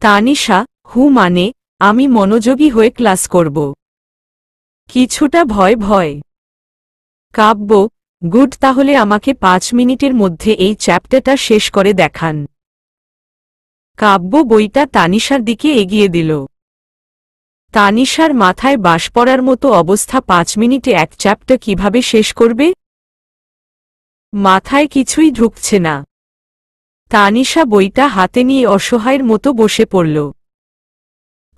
তানিশা, হু মানে আমি মনোযোগী হয়ে ক্লাস করব। কিছুটা ভয় ভয়। কাব্য, গুড, তাহলে আমাকে 5 মিনিটের মধ্যে এই চ্যাপ্টারটা শেষ করে দেখান। কাব্য বইটা তানিশার দিকে এগিয়ে দিল। তানিশার মাথায় বাস পড়ার মতো অবস্থা। 5 মিনিটে এক চ্যাপ্টার কিভাবে শেষ করবে? মাথায় কিছুই ঢুকছে না। তানিশা বইটা হাতে নিয়ে অসহায়ের মতো বসে পড়ল।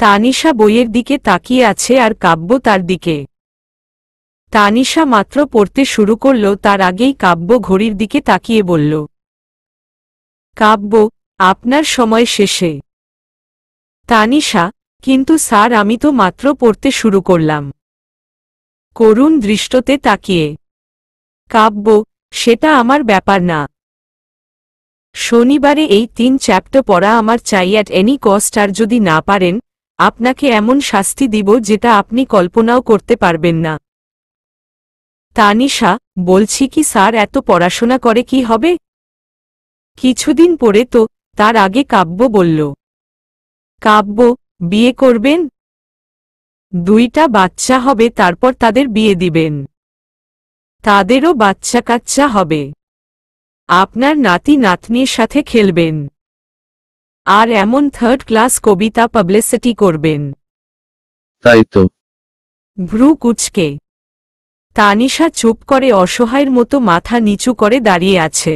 তানিশা বইয়ের দিকে তাকিয়ে আছে আর কাব্য তার দিকে। তানিশা মাত্র পড়তে শুরু করল, তার আগেই কাব্য ঘড়ির দিকে তাকিয়ে বলল, কাব্য, আপনার সময় শেষে। তানিশা, কিন্তু স্যার আমি তো মাত্র পড়তে শুরু করলাম। করুণ দৃষ্টতে তাকিয়ে। কাব্য, সেটা আমার ব্যাপার না। শনিবারে এই 3 চ্যাপ্টার পড়া আমার চাই অ্যাট এনি কস্ট, আর যদি না পারেন আপনাকে এমন শাস্তি দিব যেটা আপনি কল্পনাও করতে পারবেন না। তানিশা, বলছি কি স্যার, এত পড়াশোনা করে কি হবে? কিছুদিন পরে তো। তার আগে কাব্য বলল। কাব্য, বিয়ে করবেন? 2টা বাচ্চা হবে, তারপর তাদের বিয়ে দিবেন। তাদেরও বাচ্চা কাচ্চা হবে। আপনার নাতি নাতনির সাথে খেলবেন। আর এমন 3rd ক্লাস কবিতা পাবলিসিটি করবেন। তাই তো। ভ্রু কুচকে। তানিশা চুপ করে অসহায়ের মতো মাথা নিচু করে দাঁড়িয়ে আছে।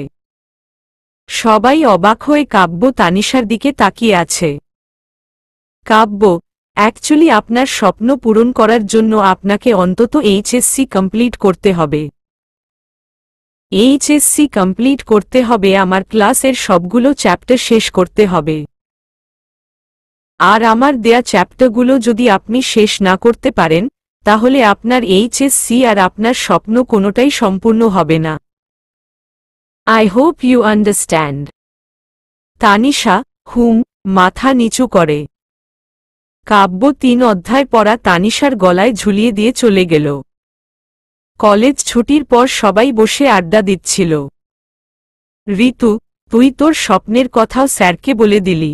সবাই অবাক হয়ে কাব্য তানিশার দিকে তাকিয়ে আছে। কাব্য, অ্যাকচুয়ালি আপনার স্বপ্ন পূরণ করার জন্য আপনাকে অন্তত এইচএসসি কমপ্লিট করতে হবে। এইচএসসি কমপ্লিট করতে হবে, আমার ক্লাসের সবগুলো চ্যাপ্টার শেষ করতে হবে। আর আমার দেয়া চ্যাপ্টারগুলো যদি আপনি শেষ না করতে পারেন তাহলে আপনার এইচএসসি আর আপনার স্বপ্ন কোনোটাই সম্পূর্ণ হবে না। I hope you understand. Tanisha, হুম, মাথা নিচু করে। কাব্য 3 অধ্যায় পড়া তানিশার গলায় ঝুলিয়ে দিয়ে চলে গেল। কলেজ ছুটির পর সবাই বসে আড্ডা দিচ্ছিল। ঋতু, তুই তোর স্বপ্নের কথাও স্যারকে বলে দিলি?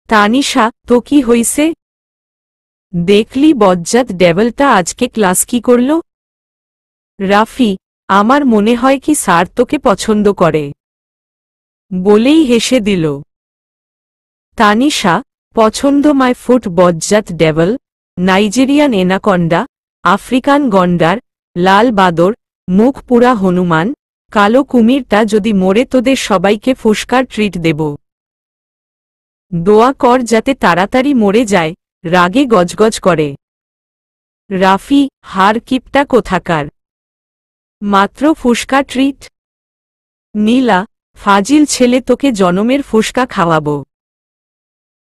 তানিশা, তো কি হইছে? দেখলি বজ্জাত ডেভেলটা আজকে ক্লাস কি করল? রাফি, আমার মনে হয় কি স্যার তোকে পছন্দ করে। বলেই হেসে দিল। তানিশা, পছন্দ? মাই ফুট বজ্জাত ডেভেল, নাইজেরিয়ান এনাকন্ডা, আফ্রিকান গন্ডার, লাল বাদর, মুখ পুরা হনুমান, কালো কুমিরটা যদি মরে তোদের সবাইকে ফুসকার ট্রিট দেব। দোয়া কর যাতে তাড়াতাড়ি মরে যায়, রাগে গজগজ করে। রাফি, হার কিপটা কোথাকার। মাত্র ফুসকা ট্রিট? নীলা, ফাজিল ছেলে, তোকে জনমের ফুসকা খাওয়াবো।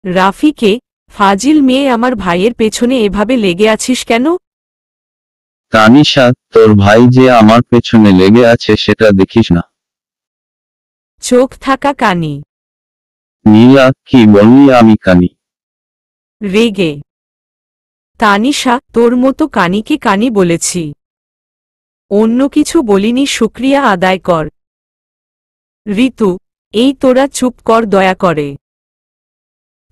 রাফিকে, ফাজিল মেয়ে, আমার ভাইয়ের পেছনে এভাবে লেগে আছিস কেন? তানিশা, তোর ভাই যে আমার পেছনে লেগে আছে সেটা দেখিস না? চোখ থাকা কানি। নীলা, কি বললি আমি কানি? রেগে। তানিশা, তোর মতো কানিকে কানি বলেছি, অন্য কিছু বলিনি, শুক্রিয়া আদায় কর। ঋতু, এই তোরা চুপ কর দয়া করে।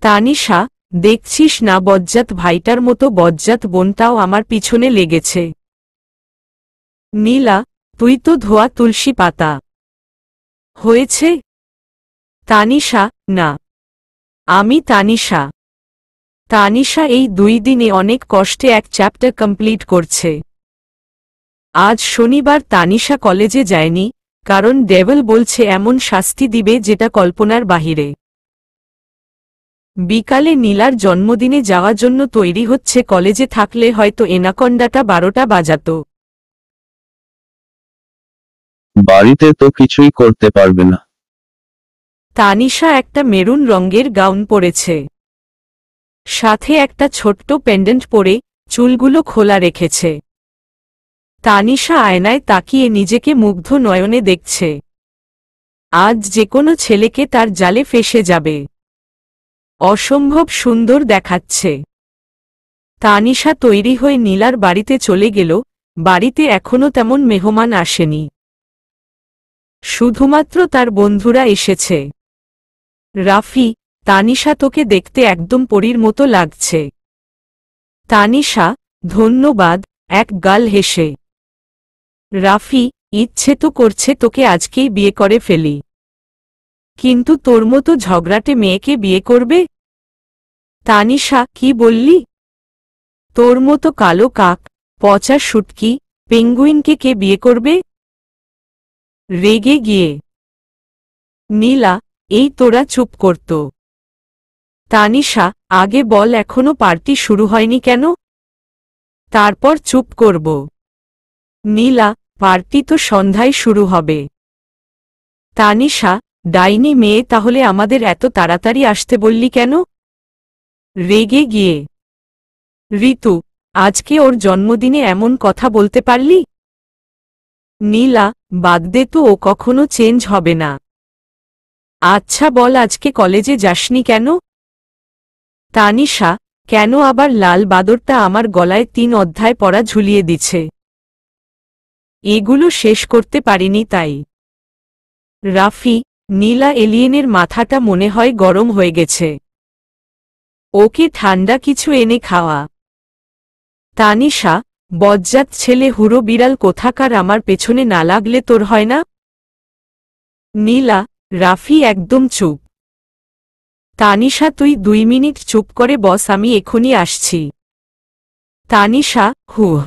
তানিশা, দেখছিস না বজ্জাত ভাইটার মতো বজ্জাত বোনটাও আমার পিছনে লেগেছে। নীলা, তুই তো ধোয়া তুলসী পাতা। হয়েছে? তানিশা, না, আমি তানিশা। তানিশা এই 2 দিনে অনেক কষ্টে এক চ্যাপ্টার কমপ্লিট করছে। আজ শনিবার তানিশা কলেজে যায়নি, কারণ ডেভেল বলছে এমন শাস্তি দিবে যেটা কল্পনার বাহিরে। বিকালে নীলার জন্মদিনে যাওয়ার জন্য তৈরি হচ্ছে, কলেজে থাকলে হয়তো এনাকন্ডাটা 12টা বাজাতো। বাড়িতে তো কিছুই করতে পারবে না। তানিশা একটা মেরুন রঙের গাউন পরেছে, সাথে একটা ছোট্ট পেন্ডেন্ট পরে চুলগুলো খোলা রেখেছে। তানিশা আয়নায় তাকিয়ে নিজেকে মুগ্ধ নয়নে দেখছে। আজ যেকোনো ছেলেকে তার জালে ফেসে যাবে। অসম্ভব সুন্দর দেখাচ্ছে। তানিশা তৈরি হয়ে নীলার বাড়িতে চলে গেল। বাড়িতে এখনো তেমন মেহমান আসেনি, শুধুমাত্র তার বন্ধুরা এসেছে। রাফি, তানিশা তোকে দেখতে একদম পরীর মতো লাগছে। তানিশা, ধন্যবাদ, এক গাল হেসে। রাফি, ইচ্ছে তো করছে তোকে আজকেই বিয়ে করে ফেলি। কিন্তু তোর মতো ঝগড়াটে মেয়েকে বিয়ে করবে? তানিশা, কি বললি? তোর মতো কালো কাক, পচা শুটকি, পেঙ্গুইনকে কে বিয়ে করবে? রেগে গিয়ে নীলা, এই তোরা চুপ করত। তানিশা, আগে বল এখনো পার্টি শুরু হয়নি কেন? তারপর চুপ করব। নীলা, পার্টি তো সন্ধ্যায় শুরু হবে। তানিশা, ডাইনি মেয়ে, তাহলে আমাদের এত তাড়াতাড়ি আসতে বললি কেন? রেগে গিয়ে ঋতু, আজকে ওর জন্মদিনে এমন কথা বলতে পারলি? নীলা, বাদ দে তো, ও কখনো চেঞ্জ হবে না। আচ্ছা বল, আজকে কলেজে যাসনি কেন? তানিশা, কেন আবার লাল বাদরটা আমার গলায় 3 অধ্যায় পড়া ঝুলিয়ে দিছে। এগুলো শেষ করতে পারিনি তাই। রাফি, নীলা, এলিয়েনের মাথাটা মনে হয় গরম হয়ে গেছে। ওকে ঠান্ডা কিছু এনে খাওয়া। তানিশা, বজ্জাত ছেলে, হুড়ো বিড়াল কোথাকার, আমার পেছনে না লাগলে তোর হয় না? নীলা, রাফি একদম চুপ। তানিশা, তুই 2 মিনিট চুপ করে বস, আমি এখনই আসছি। তানিশা, হুহ।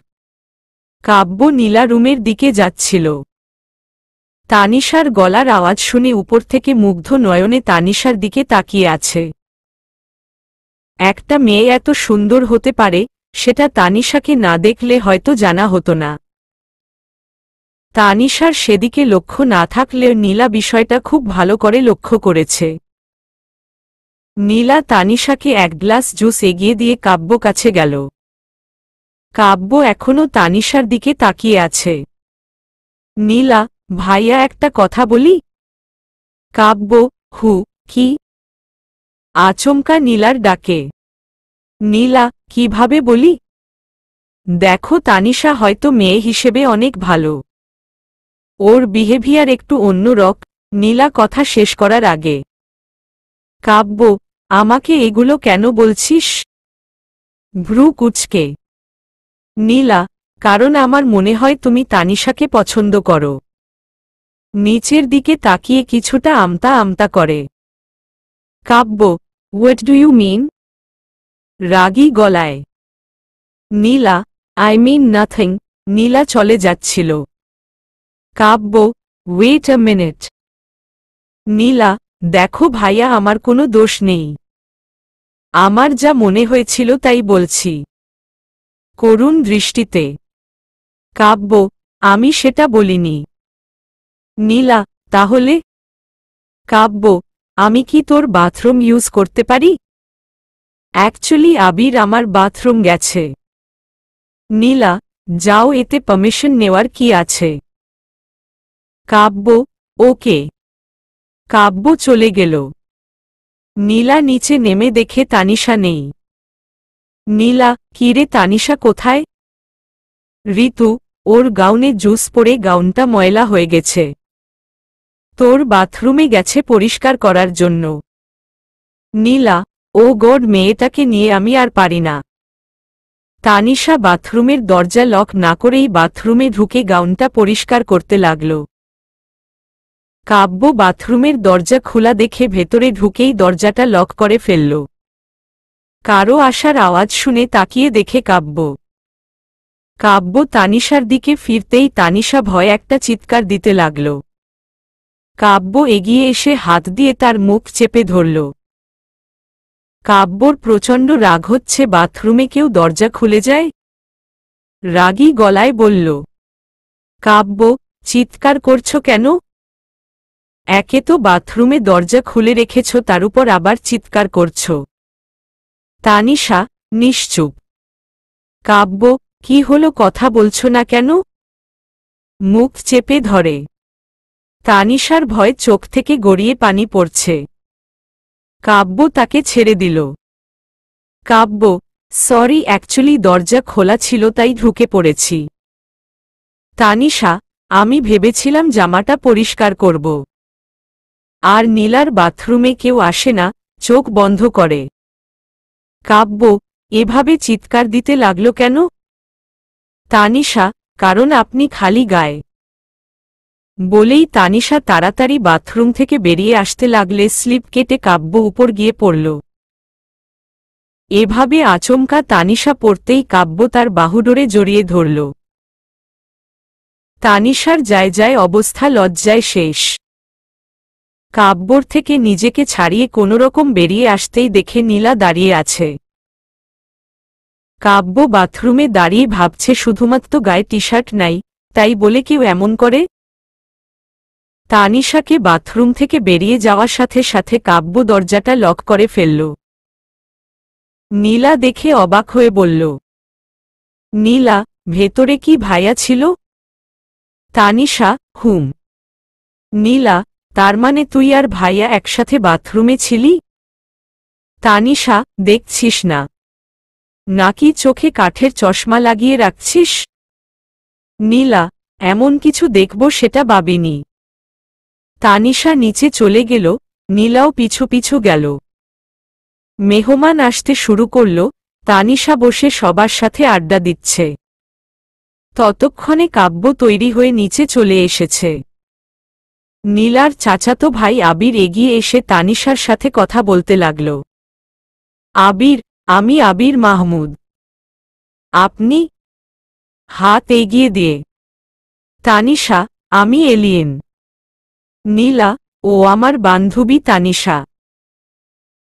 কাব্য নীলা রুমের দিকে যাচ্ছিল। তানিশার গলার আওয়াজ শুনে উপর থেকে মুগ্ধ নয়নে তানিশার দিকে তাকিয়ে আছে। একটা মেয়ে এত সুন্দর হতে পারে, সেটা তানিশাকে না দেখলে হয়তো জানা হতো না। তানিশার সেদিকে লক্ষ্য না থাকলেও নীলা বিষয়টা খুব ভালো করে লক্ষ্য করেছে। নীলা তানিশাকে 1 গ্লাস জুস এগিয়ে দিয়ে কাব্য কাছে গেল। কাব্য এখনও তানিশার দিকে তাকিয়ে আছে। নীলা, ভাইয়া একটা কথা বলি? কাব্য, হু, কি? আচমকা নীলার ডাকে। নীলা, কিভাবে বলি? দেখো, তানিশা হয়তো মেয়ে হিসেবে অনেক ভালো। ওর বিহেভিয়ার একটু অন্যরক। নীলা কথা শেষ করার আগে কাব্য, আমাকে এগুলো কেন বলছিস? ভ্রু কুচকে নীলা, কারণ আমার মনে হয় তুমি তানিশাকে পছন্দ করো। নিচের দিকে তাকিয়ে কিছুটা আমতা আমতা করে কাব্য, হোয়াট ডু ইউ মিন? রাগী গলায় নীলা, আই মিন নাথিং। নীলা চলে যাচ্ছিল। কাব্য, ওয়েট আ মিনিট। নীলা, দেখো ভাইয়া, আমার কোনো দোষ নেই। আমার যা মনে হয়েছিল তাই বলছি। করুণ দৃষ্টিতে কাব্য, আমি সেটা বলিনি। নীলা, তাহলে? কাব্য, আমি কি তোর বাথরুম ইউজ করতে পারি? অ্যাকচুয়ালি আবির আমার বাথরুম গেছে। নীলা, যাও, এতে পারমিশন নেওয়ার কি আছে? কাব্য, ওকে। কাব্য চলে গেল। নীলা নিচে নেমে দেখে তানিশা নেই। নীলা, কিরে তানিশা কোথায়? ঋতু, ওর গাউনে জুস পড়ে গাউনটা ময়লা হয়ে গেছে। তোর বাথরুমে গেছে পরিষ্কার করার জন্য। নীলা, ও গড, মেয়েটাকে নিয়ে আমি আর পারি না। তানিশা বাথরুমের দরজা লক না করেই বাথরুমে ঢুকে গাউনটা পরিষ্কার করতে লাগল। কাব্য বাথরুমের দরজা খোলা দেখে ভেতরে ঢুকেই দরজাটা লক করে ফেলল। কারো আসার আওয়াজ শুনে তাকিয়ে দেখে কাব্য। কাব্য তানিশার দিকে ফিরতেই তানিশা ভয়ে একটা চিৎকার দিতে লাগল। কাব্য এগিয়ে এসে হাত দিয়ে তার মুখ চেপে ধরল। কাব্যর প্রচণ্ড রাগ হচ্ছে, বাথরুমে কেউ দরজা খুলে যায়? রাগী গলায় বলল। কাব্য, চিৎকার করছ কেন? একে তো বাথরুমে দরজা খুলে রেখেছ, তার উপর আবার চিৎকার করছ। তানিশা নিশ্চুপ। কাব্য, কি হলো, কথা বলছ না কেন? মুখ চেপে ধরে। তানিশার ভয় চোখ থেকে গড়িয়ে পানি পড়ছে। কাব্য তাকে ছেড়ে দিল। কাব্য, সরি, অ্যাকচুয়ালি দরজা খোলা ছিল তাই ঢুকে পড়েছি। তানিশা, আমি ভেবেছিলাম জামাটা পরিষ্কার করব। আর নীলার বাথরুমে কেউ আসে না, চোখ বন্ধ করে। কাব্য এভাবে চিৎকার দিতে লাগল কেন? তানিশা, কারণ আপনি খালি গায়ে। বলেই তানিশা তাড়াতাড়ি বাথরুম থেকে বেরিয়ে আসতে লাগলে স্লিপ কেটে কাব্য উপর গিয়ে পড়ল। এভাবে আচমকা তানিশা পড়তেই কাব্য তার বাহুডোরে জড়িয়ে ধরল। তানিশার যায় যায় অবস্থা লজ্জায় শেষ। কাব্যর থেকে নিজেকে ছাড়িয়ে কোনোরকম বেরিয়ে আসতেই দেখে নীলা দাঁড়িয়ে আছে। কাব্য বাথরুমে দাঁড়িয়ে ভাবছে শুধুমাত্র গায়ে টি শার্ট নাই, তাই বলে কেউ এমন করে? তানিশাকে বাথরুম থেকে বেরিয়ে যাওয়ার সাথে সাথে কাব্য দরজাটা লক করে ফেলল। নীলা দেখে অবাক হয়ে বলল, নীলা, ভেতরে কি ভাইয়া ছিল? তানিশা, হুম। নীলা, তার মানে তুই আর ভাইয়া একসাথে বাথরুমে ছিলি? তানিশা, দেখছিস না নাকি চোখে কাঠের চশমা লাগিয়ে রাখছিস? নীলা, এমন কিছু দেখব সেটা ভাবিনি। তানিশা নিচে চলে গেল, নীলাও পিছু পিছু গেল। মেহমান আসতে শুরু করল, তানিশা বসে সবার সাথে আড্ডা দিচ্ছে। ততক্ষণে কাব্য তৈরি হয়ে নিচে চলে এসেছে। নীলার চাচাতো ভাই আবির এগিয়ে এসে তানিশার সাথে কথা বলতে লাগল। আবির, আমি আবির মাহমুদ। আপনি? হাত এগিয়ে দিয়ে। তানিশা, আমি এলিয়েন। নীলা, ও আমার বান্ধবী তানিশা।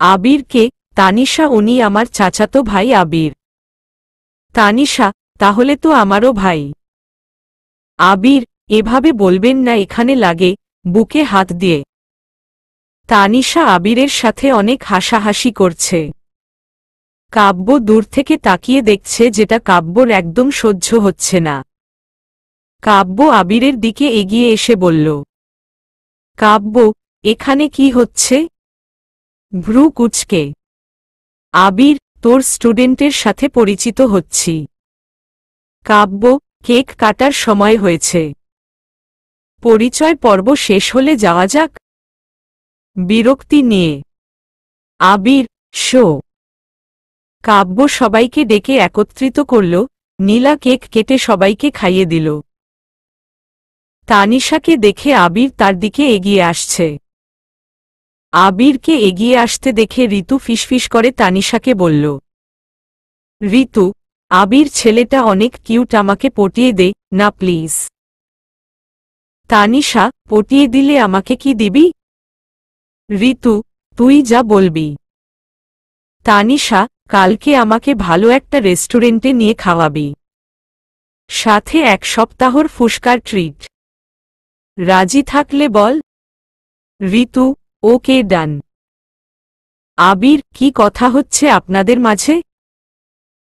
আবিরকে? তানিশা, উনি আমার চাচাতো ভাই আবির। তানিশা, তাহলে তো আমারও ভাই। আবির, এভাবে বলবেন না, এখানে লাগে, বুকে হাত দিয়ে। তানিশা আবিরের সাথে অনেক হাসাহাসি করছে। কাব্য দূর থেকে তাকিয়ে দেখছে, যেটা কাব্যর একদম সহ্য হচ্ছে না। কাব্য আবিরের দিকে এগিয়ে এসে বলল, কাব্য, এখানে কি হচ্ছে? ভ্রু কুঁচকে। আবির, তোর স্টুডেন্টের সাথে পরিচিত হচ্ছি। কাব্য, কেক কাটার সময় হয়েছে। পরিচয় পর্ব শেষ হলে যাওয়া যাক। বিরক্তি নিয়ে। আবির, শো। কাব্য সবাইকে ডেকে একত্রিত করল, নীলা কেক কেটে সবাইকে খাইয়ে দিল। তানিশাকে দেখে আবির তার দিকে এগিয়ে আসছে। আবিরকে এগিয়ে আসতে দেখে ঋতু ফিসফিস করে তানিশাকে বলল, ঋতু, আবির ছেলেটা অনেক কিউট, আমাকে পটিয়ে দে না প্লিজ। তানিশা, পটিয়ে দিলে আমাকে কি দিবি? ঋতু, তুই যা বলবি। তানিশা, কালকে আমাকে ভালো একটা রেস্টুরেন্টে নিয়ে খাওয়াবি, সাথে 1 সপ্তাহর ফুসকার ট্রিট। রাজি থাকলে বল। ঋতু, ওকে ডান। আবির, কি কথা হচ্ছে আপনাদের মাঝে?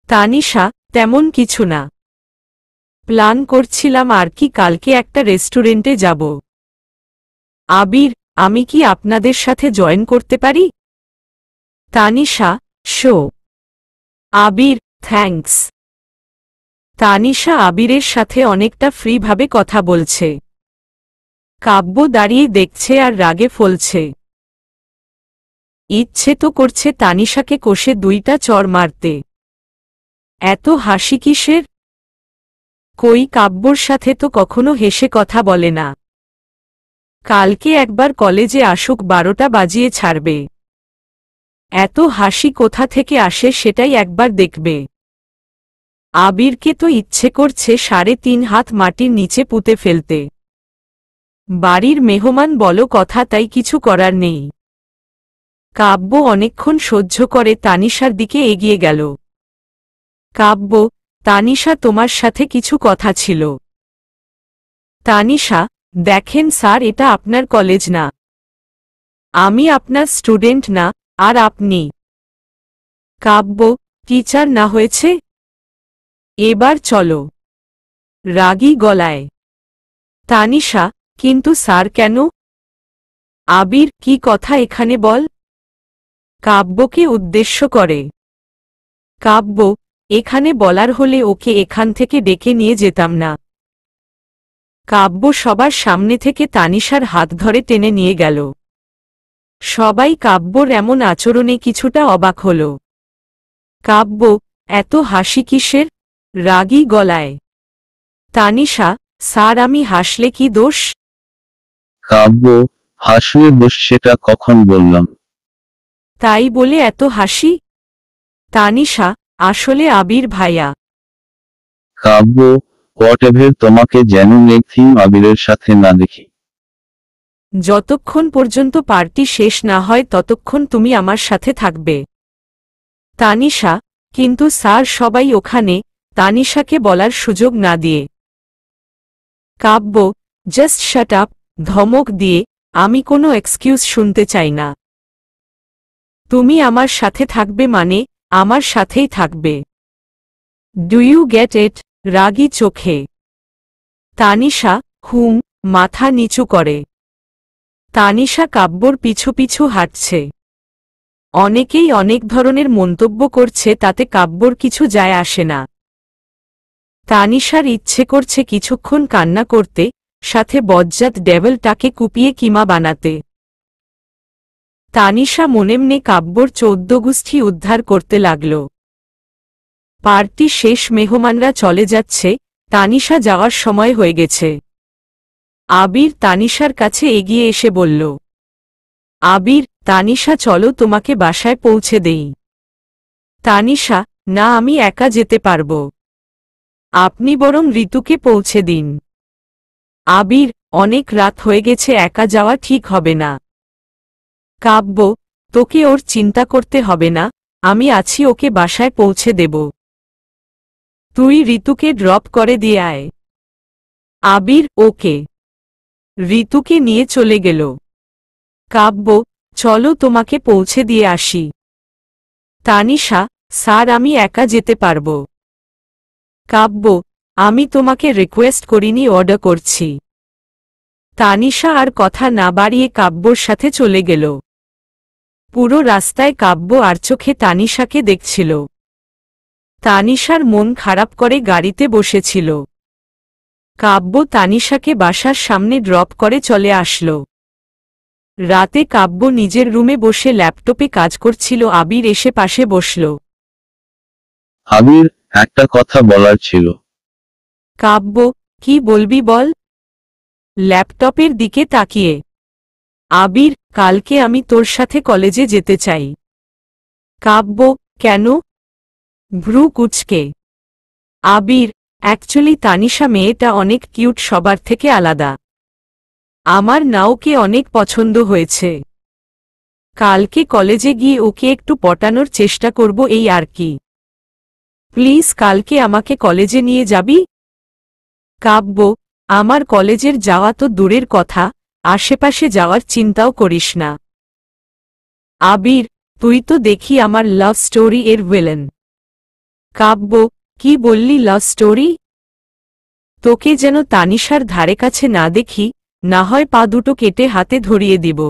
তানিশা, তেমন কিছু না। প্ল্যান করছিলাম আর কি, কালকে একটা রেস্টুরেন্টে যাব। আবির, আমি কি আপনাদের সাথে জয়েন করতে পারি? তানিশা, শো। আবির, থ্যাঙ্কস। তানিশা আবিরের সাথে অনেকটা ফ্রিভাবে কথা বলছে। কাব্য দাঁড়িয়ে দেখছে আর রাগে ফলছে। ইচ্ছে তো করছে তানিশাকে কষে 2টা চড় মারতে। এত হাসি কিসের? কই, কাব্যর সাথে তো কখনো হেসে কথা বলে না। কালকে একবার কলেজে আসুক, 12টা বাজিয়ে ছাড়বে। এত হাসি কোথা থেকে আসে সেটাই একবার দেখবে। আবিরকে তো ইচ্ছে করছে 3.5 হাত মাটির নিচে পুঁতে ফেলতে। বাড়ির মেহমান বলো কথা, তাই কিছু করার নেই। কাব্য অনেকক্ষণ সহ্য করে তানিশার দিকে এগিয়ে গেল। কাব্য, তানিশা, তোমার সাথে কিছু কথা ছিল। তানিশা, দেখেন স্যার, এটা আপনার কলেজ না। আমি আপনার স্টুডেন্ট না, আর আপনি। কাব্য, টিচার না হয়েছে? এবার চলো। রাগী গলায়। তানিশা, কিন্তু স্যার কেন? আবির, কি কথা এখানে বল। কাব্যকে উদ্দেশ্য করে। কাব্য, এখানে বলার হলে ওকে এখান থেকে ডেকে নিয়ে যেতাম না। কাব্য সবার সামনে থেকে তানিশার হাত ধরে টেনে নিয়ে গেল। সবাই কাব্যর এমন আচরণে কিছুটা অবাক হল। কাব্য, এত হাসি কিসের? রাগী গলায়। তানিশা, স্যার আমি হাসলে কি দোষ? কাব্য, হাসলে দোষ সেটা কখন বললাম? তাই বলে এত হাসি? তানিশা, আসলে আবির ভাইয়া। কাব্য, হোয়াটএভার, তোমাকে যেন নেক্সট আবিরের সাথে না দেখি। যতক্ষণ পর্যন্ত পার্টি শেষ না হয় ততক্ষণ তুমি আমার সাথে থাকবে। তানিশা, কিন্তু স্যার সবাই ওখানে। তানিশাকে বলার সুযোগ না দিয়ে কাব্য, জাস্ট শাট আপ, ধমক দিয়ে, আমি কোনো এক্সকিউজ শুনতে চাই না। তুমি আমার সাথে থাকবে মানে আমার সাথেই থাকবে। Do you get it? রাগী চোখে তানিশা মাথা নিচু করে। তানিশা কাব্যর পিছু পিছু হাঁটছে। অনেকেই অনেক ধরনের মন্তব্য করছে, তাতে কাব্যর কিছু যায় আসে না। তানিশার ইচ্ছে করছে কিছুক্ষণ কান্না করতে, সাথে বজ্জাত ডেভেলটাকে কুপিয়ে কিমা বানাতে। তানিশা মনেমনে কাব্যর 14 গোষ্ঠী উদ্ধার করতে লাগল। পার্টি শেষ, মেহমানরা চলে যাচ্ছে, তানিশা যাওয়ার সময় হয়ে গেছে। আবির তানিশার কাছে এগিয়ে এসে বলল, আবির, তানিশা চলো তোমাকে বাসায় পৌঁছে দেই। তানিশা, না আমি একা যেতে পারব। আপনি বরং ঋতুকে পৌঁছে দিন। আবির, অনেক রাত হয়ে গেছে, একা যাওয়া ঠিক হবে না। কাব্য, তোকে ওর চিন্তা করতে হবে না, আমি আছি, ওকে বাসায় পৌঁছে দেব। তুই ঋতুকে ড্রপ করে দিয়ে আয়। আবির, ওকে। ঋতুকে নিয়ে চলে গেল। কাব্য, চলো তোমাকে পৌঁছে দিয়ে আসি। তানিশা, স্যার আমি একা যেতে পারব। কাব্য, আমি তোমাকে রিকোয়েস্ট করিনি, অর্ডার করছি। তানিশা আর কথা না বাড়িয়ে কাব্যর সাথে চলে গেল। পুরো রাস্তায় কাব্য আর চোখে তানিশাকে দেখছিল। তানিশার মন খারাপ করে গাড়িতে বসেছিল। কাব্য তানিশাকে বাসার সামনে ড্রপ করে চলে আসল। রাতে কাব্য নিজের রুমে বসে ল্যাপটপে কাজ করছিল, আবির এসে পাশে বসল। আবির, একটা কথা বলার ছিল। কাব্য, কি বলবি বল? ল্যাপটপের দিকে তাকিয়ে আবির, কালকে আমি তোর সাথে কলেজে যেতে চাই। কাব্য, কেন? ভ্রু কুচকে আবির, অ্যাকচুয়ালি তানিশা মেয়েটা অনেক কিউট, সবার থেকে আলাদা। আমার না ওকে অনেক পছন্দ হয়েছে। কালকে কলেজে গিয়ে ওকে একটু পটানোর চেষ্টা করব, এই আর কি। প্লিজ কালকে আমাকে কলেজে নিয়ে যাবি? কাব্য, আমার কলেজের যাওয়া তো দূরের কথা, আশেপাশে যাওয়ার চিন্তাও করিস না। আবির, তুই তো দেখি আমার লাভ স্টোরি এর ভিলেন। কাব্য, কি বললি লাভ স্টোরি? তোকে যেন তানিশার ধারে কাছে না দেখি, না হয় পা দুটো কেটে হাতে ধরিয়ে দিব।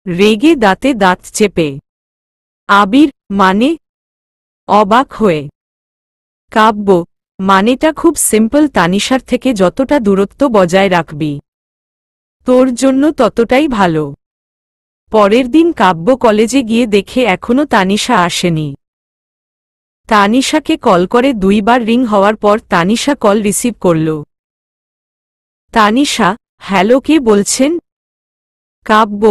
রেগে দাঁতে দাঁত চেপে আবির, মানে? অবাক হয়ে কাব্য, মানেটা খুব সিম্পল, তানিশার থেকে যতটা দূরত্ব বজায় রাখবি তোর জন্য ততটাই ভালো। পরের দিন কাব্য কলেজে গিয়ে দেখে এখনো তানিশা আসেনি। তানিশাকে কল করে 2 বার রিং হওয়ার পর তানিশা কল রিসিভ করল। তানিশা, হ্যালো, কে বলছেন? কাব্য,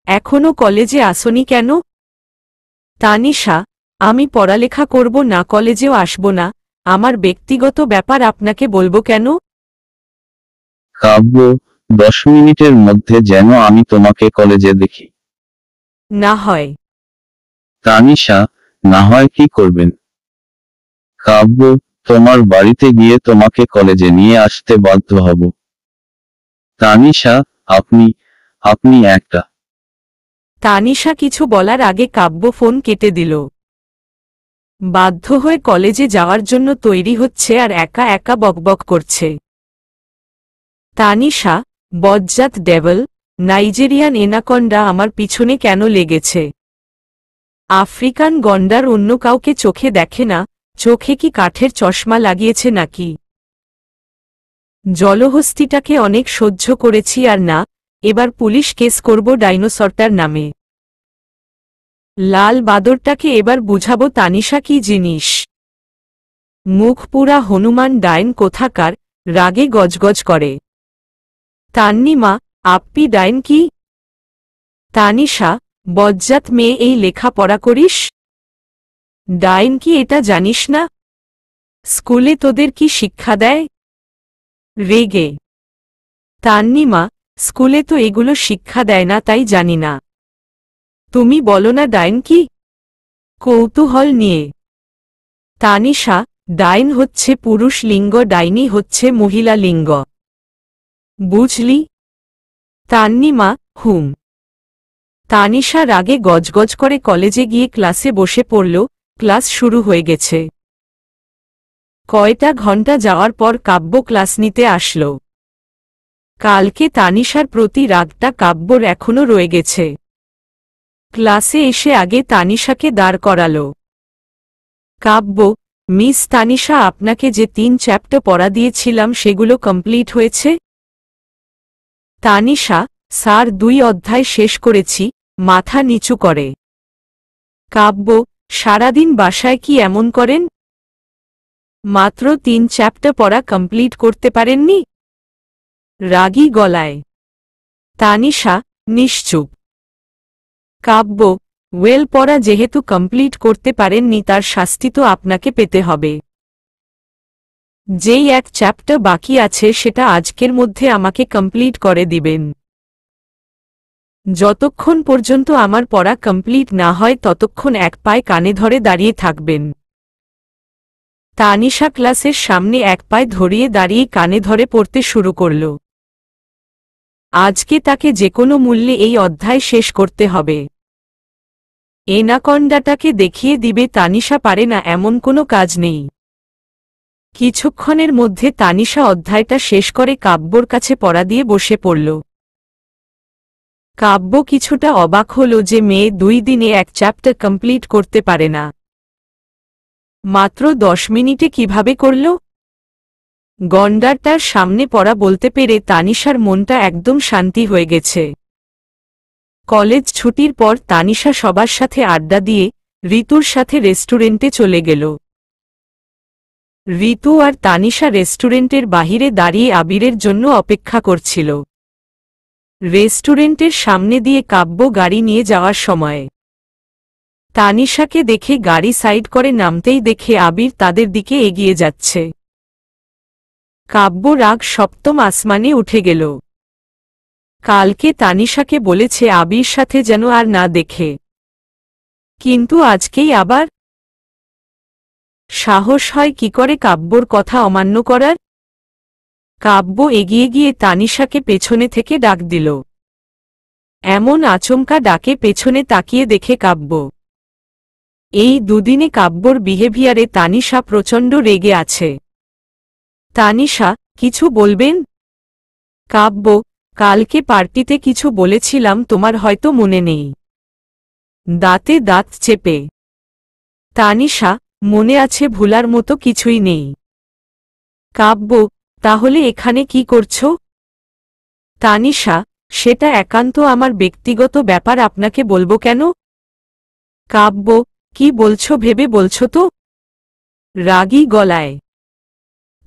এখনো কলেজে আসনি কেন? তানিশা, আমি পড়ালেখা করব না, কলেজেও আসব না, আমার ব্যক্তিগত ব্যাপার আপনাকে বলবো কেন? কাব্য, 10 মিনিটের মধ্যে যেন আমি তোমাকে কলেজে দেখি। না হয়। তানিশা, না হয় কি করবেন? কাব্য, তোমার বাড়িতে গিয়ে তোমাকে কলেজে নিয়ে আসতে বাধ্য হব। তানিশা, আপনি আপনি একটা। তানিশা কিছু বলার আগে কাব্য ফোন কেটে দিল। বাধ্য হয়ে কলেজে যাওয়ার জন্য তৈরি হচ্ছে আর একা একা বকবক করছে। তানিশা, বজ্জাত ডেভল, নাইজেরিয়ান এনাকন্ডা আমার পিছনে কেন লেগেছে? আফ্রিকান গন্ডার অন্য কাউকে চোখে দেখে না, চোখে কি কাঠের চশমা লাগিয়েছে নাকি? জলহস্তিটাকে অনেক সহ্য করেছি, আর না, এবার পুলিশ কেস করব ডাইনোসরটার নামে। লাল বাদরটাকে এবার বুঝাবো তানিশা কি জিনিস। মুখ পুরা হনুমান ডাইন কোথাকার, রাগে গজগজ করে। তান্নিমা, আপ্পি ডাইন কি? তানিশা, বজ্জাত মেয়ে, এই লেখা পড়া করিস? ডাইন কি এটা জানিস না? স্কুলে তোদের কি শিক্ষা দেয়? রেগে তান্নিমা, স্কুলে তো এগুলো শিক্ষা দেয় না, তাই জানি না। তুমি বলো না ডাইন কি? কৌতূহল নিয়ে তানিশা, ডাইন হচ্ছে পুরুষ লিঙ্গ, ডাইনি হচ্ছে মহিলা লিঙ্গ। বুঝলি? তান্নিমা, হুম। তানিশা রাগে গজগজ করে কলেজে গিয়ে ক্লাসে বসে পড়ল। ক্লাস শুরু হয়ে গেছে। কয়টা ঘন্টা যাওয়ার পর কাব্য ক্লাস নিতে আসল। কালকে তানিশার প্রতি রাগটা কাব্যর এখনো রয়ে গেছে। ক্লাসে এসে আগে তানিশাকে দাঁড় করাল। কাব্য, মিস তানিশা, আপনাকে যে 3 চ্যাপ্টার পড়া দিয়েছিলাম সেগুলো কমপ্লিট হয়েছে? তানিশা, স্যার 2 অধ্যায় শেষ করেছি, মাথা নিচু করে। কাব্য, সারাদিন বাসায় কি এমন করেন? মাত্র 3 চ্যাপ্টার পড়া কমপ্লিট করতে পারেননি? রাগী গলায় তানিশা, নিশ্চুপ। কাব্য, ওয়েল, পড়া যেহেতু কমপ্লিট করতে পারেননি তার শাস্তি তো আপনাকে পেতে হবে। যেই 1 চ্যাপ্টার বাকি আছে সেটা আজকের মধ্যে আমাকে কমপ্লিট করে দিবেন। যতক্ষণ পর্যন্ত আমার পড়া কমপ্লিট না হয় ততক্ষণ এক পায়ে কানে ধরে দাঁড়িয়ে থাকবেন। তানিশা ক্লাসের সামনে এক পায়ে ধরিয়ে দাঁড়িয়ে কানে ধরে পড়তে শুরু করল। আজকে তাকে যেকোনো মূল্যে এই অধ্যায় শেষ করতে হবে। এনাকন্ডাটাকে দেখিয়ে দিবে তানিশা পারে না এমন কোনো কাজ নেই। কিছুক্ষণের মধ্যে তানিশা অধ্যায়টা শেষ করে কাব্যর কাছে পড়া দিয়ে বসে পড়ল। কাব্য কিছুটা অবাক হল যে মেয়ে 2 দিনে 1 চ্যাপ্টার কমপ্লিট করতে পারে না। মাত্র 10 মিনিটে কিভাবে করল? গন্ডারটার সামনে পড়া বলতে পেরে তানিশার মনটা একদম শান্তি হয়ে গেছে। কলেজ ছুটির পর তানিশা সবার সাথে আড্ডা দিয়ে ঋতুর সাথে রেস্টুরেন্টে চলে গেল। ঋতু আর তানিশা রেস্টুরেন্টের বাহিরে দাঁড়িয়ে আবিরের জন্য অপেক্ষা করছিল। রেস্টুরেন্টের সামনে দিয়ে কাব্য গাড়ি নিয়ে যাওয়ার সময় তানিশাকে দেখে গাড়ি সাইড করে নামতেই দেখে আবির তাদের দিকে এগিয়ে যাচ্ছে। কাব্য রাগ সপ্তম আসমানে উঠে গেল। কালকে তানিশাকে বলেছে আবির সাথে যেন আর না দেখে, কিন্তু আজকেই আবার? সাহস হয় কি করে কাব্যর কথা অমান্য করার? কাব্য এগিয়ে গিয়ে তানিশাকে পেছনে থেকে ডাক দিল। এমন আচমকা ডাকে পেছনে তাকিয়ে দেখে কাব্য। এই দুদিনে কাব্যর বিহেভিয়ারে তানিশা প্রচণ্ড রেগে আছে। তানিশা, কিছু বলবেন? কাব্য, কালকে পার্টিতে কিছু বলেছিলাম, তোমার হয়তো মনে নেই। দাঁতে দাঁত চেপে তানিশা, মনে আছে, ভুলার মতো কিছুই নেই। কাব্য, তাহলে এখানে কি করছো? তানিশা, সেটা একান্ত আমার ব্যক্তিগত ব্যাপার, আপনাকে বলবো কেন? কাব্য, কি বলছো ভেবে বলছো তো? রাগী গলায়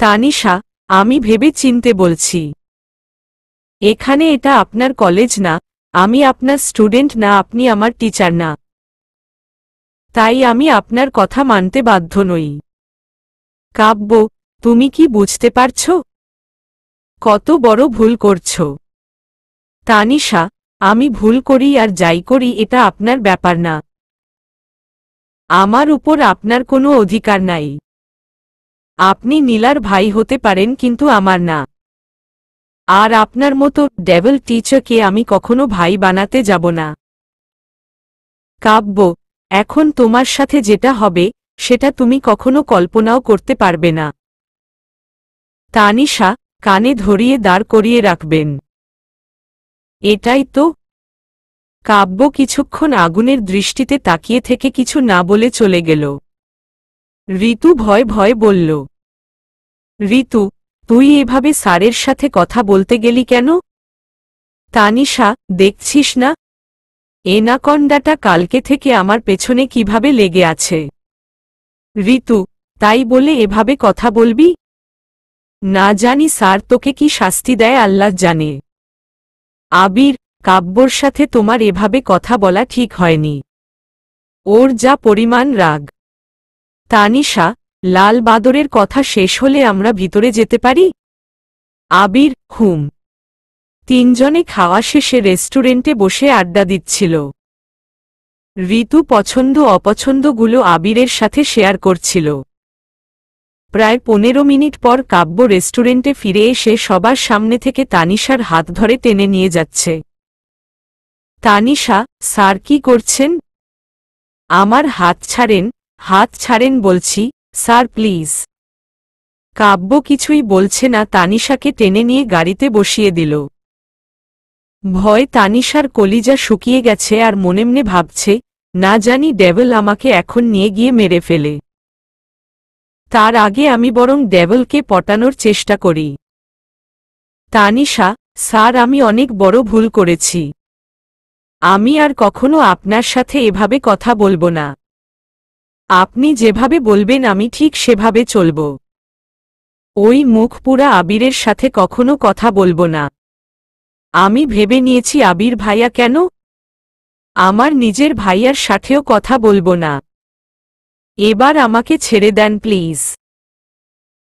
তানিশা, আমি ভেবে চিনতে বলছি। এখানে এটা আপনার কলেজ না, আমি আপনার স্টুডেন্ট না, আপনি আমার টিচার না, তাই আমি আপনার কথা মানতে বাধ্য নই। কাব্য, তুমি কি বুঝতে পারছো কত বড় ভুল করছো? তানিশা, আমি ভুল করি আর যাই করি এটা আপনার ব্যাপার না। আমার উপর আপনার কোনো অধিকার নাই। আপনি নীলার ভাই হতে পারেন কিন্তু আমার না। আর আপনার মতো ডেভিল টিচারকে আমি কখনো ভাই বানাতে যাব না। কাব্য, এখন তোমার সাথে যেটা হবে সেটা তুমি কখনো কল্পনাও করতে পারবে না। তানিশা, কানে ধরিয়ে দাঁড় করিয়ে রাখবেন। এটাই তো। কাব্য কিছুক্ষণ আগুনের দৃষ্টিতে তাকিয়ে থেকে কিছু না বলে চলে গেল। ঋতু ভয় ভয় বলল, ঋতু, তুই এভাবে স্যারের সাথে কথা বলতে গেলি কেন? তানিশা, দেখছিস না এনাকন্ডাটা কালকে থেকে আমার পেছনে কিভাবে লেগে আছে। ঋতু, তাই বলে এভাবে কথা বলবি? না জানি স্যার তোকে কি শাস্তি দেয় আল্লাহ জানে। আবির, কাব্যর সাথে তোমার এভাবে কথা বলা ঠিক হয়নি। ওর যা পরিমাণ রাগ। তানিশা, লাল বাদরের কথা শেষ হলে আমরা ভিতরে যেতে পারি? আবির, হুম। তিনজনে খাওয়া শেষে রেস্টুরেন্টে বসে আড্ডা দিচ্ছিল। ঋতু পছন্দ অপছন্দগুলো আবিরের সাথে শেয়ার করছিল। প্রায় 15 মিনিট পর কাব্য রেস্টুরেন্টে ফিরে এসে সবার সামনে থেকে তানিশার হাত ধরে টেনে নিয়ে যাচ্ছে। তানিশা, স্যার কি করছেন? আমার হাত ছাড়েন বলছি, স্যার প্লিজ। কাব্য কিছুই বলছে না, তানিশাকে টেনে নিয়ে গাড়িতে বসিয়ে দিল। ভয় তানিশার কলিজা শুকিয়ে গেছে আর মনে ভাবছে, না জানি ডেভিল আমাকে এখন নিয়ে গিয়ে মেরে ফেলে। তার আগে আমি বরং ডেভিলকে পটানোর চেষ্টা করি। তানিশা, স্যার আমি অনেক বড় ভুল করেছি। আমি আর কখনো আপনার সাথে এভাবে কথা বলবো না। আপনি যেভাবে বলবেন আমি ঠিক সেভাবে চলব। ওই মুখ পুরা আবিরের সাথে কখনো কথা বলবো না। আমি ভেবে নিয়েছি আবির ভাইয়া কেন? আমার নিজের ভাইয়ার সাথেও কথা বলবো না। এবার আমাকে ছেড়ে দেন প্লিজ।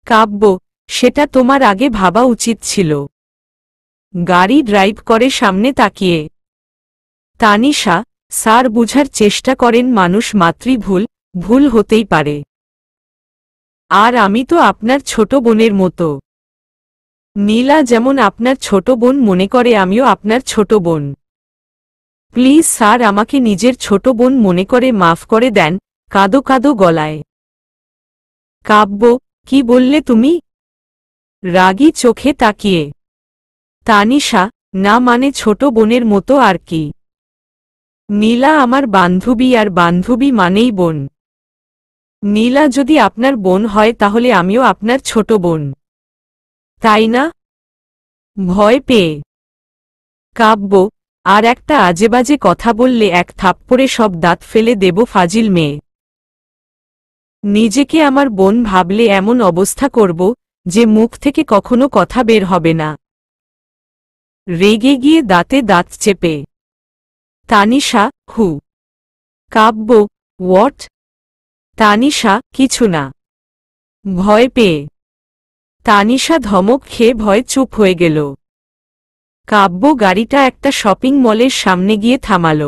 কাব্য, সেটা তোমার আগে ভাবা উচিত ছিল। গাড়ি ড্রাইভ করে সামনে তাকিয়ে। তানিশা, স্যার বুঝার চেষ্টা করেন মানুষ মাত্রই ভুল হতেই পারে। আর আমি তো আপনার ছোট বোনের মতো। নীলা যেমন আপনার ছোট বোন মনে করে আমিও আপনার ছোট বোন। প্লিজ স্যার আমাকে নিজের ছোট বোন মনে করে মাফ করে দেন, কাঁদো কাঁদো গলায়। কাব্য, কি বললে তুমি? রাগী চোখে তাকিয়ে। তানিশা, না মানে ছোট বোনের মতো আর কি। নীলা আমার বান্ধবী আর বান্ধবী মানেই বোন। নীলা যদি আপনার বোন হয় তাহলে আমিও আপনার ছোট বোন, তাই না? ভয় পেয়ে। কাব্য, আর একটা আজেবাজে কথা বললে এক থাপ্পড়ে সব দাঁত ফেলে দেব ফাজিল মেয়ে। নিজেকে আমার বোন ভাবলে এমন অবস্থা করব যে মুখ থেকে কখনো কথা বের হবে না। রেগে গিয়ে দাঁতে দাঁত চেপে। তানিশা, হু। কাব্য, হোয়াট? তানিশা, কিছু না। ভয় পেয়ে। তানিশা ধমক খেয়ে ভয় চুপ হয়ে গেল। কাব্য গাড়িটা একটা শপিং মলের সামনে গিয়ে থামাল।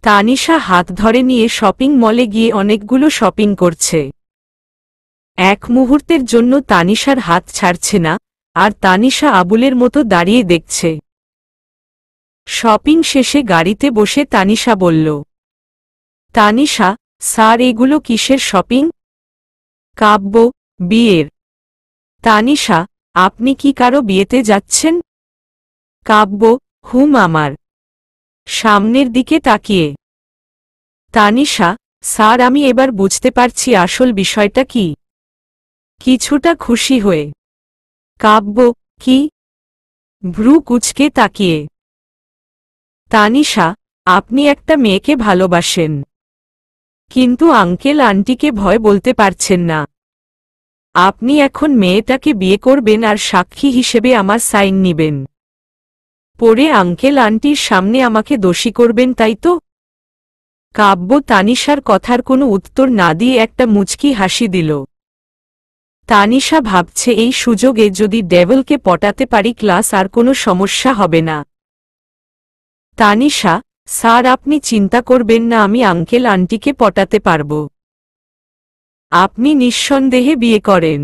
তানিশা হাত ধরে নিয়ে শপিং মলে গিয়ে অনেকগুলো শপিং করছে। এক মুহূর্তের জন্য তানিশার হাত ছাড়ছে না, আর তানিশা আবুলের মতো দাঁড়িয়ে দেখছে। শপিং শেষে গাড়িতে বসে তানিশা বলল, তানিশা, স্যার এগুলো কিসের শপিং? কাব্য, বিয়ের। তানিশা, আপনি কি কারো বিয়েতে যাচ্ছেন? কাব্য, হুম আমার। সামনের দিকে তাকিয়ে। তানিশা, স্যার আমি এবার বুঝতে পারছি আসল বিষয়টা কি। কিছুটা খুশি হয়ে। কাব্য, কি? ভ্রু কুঁচকে তাকিয়ে। তানিশা, আপনি একটা মেয়েকে ভালোবাসেন, কিন্তু আঙ্কেল আন্টিকে ভয় বলতে পারছেন না। আপনি এখন মেয়েটাকে বিয়ে করবেন আর সাক্ষী হিসেবে আমার সাইন নিবেন। পরে আঙ্কেল আন্টির সামনে আমাকে দোষী করবেন, তাই তো? কাব্য তানিশার কথার কোনো উত্তর না দিয়ে একটা মুচকি হাসি দিল। তানিশা ভাবছে এই সুযোগে যদি ডেভিলকে পটাতে পারি ক্লাস আর কোনো সমস্যা হবে না। তানিশা, স্যার আপনি চিন্তা করবেন না, আমি আঙ্কেল আন্টিকে পটাতে পারব। আপনি নিঃসন্দেহে বিয়ে করেন।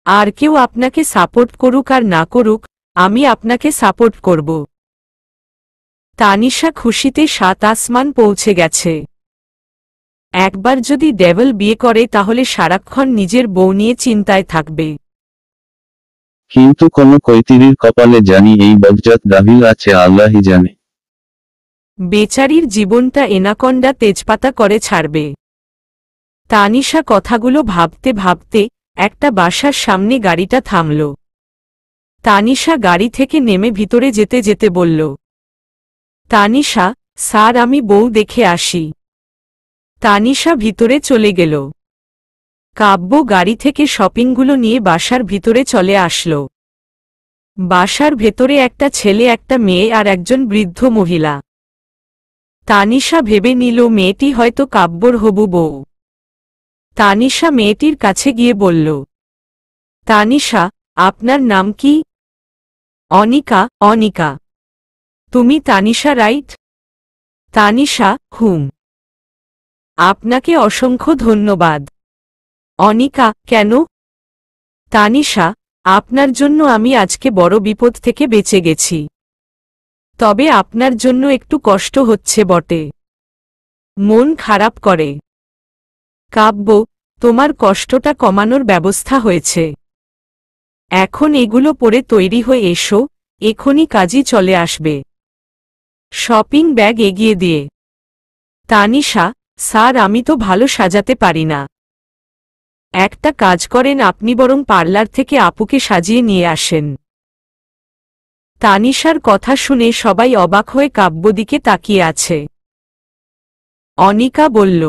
আর কেউ আপনাকে সাপোর্ট করুক আর না করুক, আমি আপনাকে সাপোর্ট করব। তানিশা খুশিতে সাত আসমান পৌঁছে গেছে। একবার যদি ডেভিল বিয়ে করে তাহলে সারাক্ষণ নিজের বউ নিয়ে চিন্তায় থাকবে। কিন্তু কোন কৈতিরির কপালে জানি এই বজ্জাত দাভিল আছে আল্লাহই জানে। বেচারির জীবনটা এনাকন্ডা তেজপাতা করে ছাড়বে। তানিশা কথাগুলো ভাবতে ভাবতে একটা বাসার সামনে গাড়িটা থামল। তানিশা গাড়ি থেকে নেমে ভিতরে যেতে যেতে বলল, তানিশা, স্যার আমি বউ দেখে আসি। তানিশা ভিতরে চলে গেল। কাব্য গাড়ি থেকে শপিংগুলো নিয়ে বাসার ভিতরে চলে আসলো। বাসার ভেতরে একটা ছেলে, একটা মেয়ে আর একজন বৃদ্ধ মহিলা। তানিশা ভেবে নিল মেয়েটি হয়তো কাব্যর হবু বউ। তানিশা মেয়েটির কাছে গিয়ে বলল, তানিশা, আপনার নাম কি? অনিকা। অনিকা, তুমি তানিশা রাইট? তানিশা, হুম। আপনাকে অসংখ্য ধন্যবাদ। অনিকা, কেন? তানিশা, আপনার জন্য আমি আজকে বড় বিপদ থেকে বেঁচে গেছি। তবে আপনার জন্য একটু কষ্ট হচ্ছে বটে। মন খারাপ করে। কাব্য, তোমার কষ্টটা কমানোর ব্যবস্থা হয়েছে। এখন এগুলো পরে তৈরি হয়ে এসো, এখনই কাজই চলে আসবে। শপিং ব্যাগ এগিয়ে দিয়ে। তানিশা, স্যার আমি তো ভালো সাজাতে পারি না। একটা কাজ করেন, আপনি বরং পার্লার থেকে আপুকে সাজিয়ে নিয়ে আসেন। তানিশার কথা শুনে সবাই অবাক হয়ে কাব্যদিকে তাকিয়ে আছে। অনিকা বলল,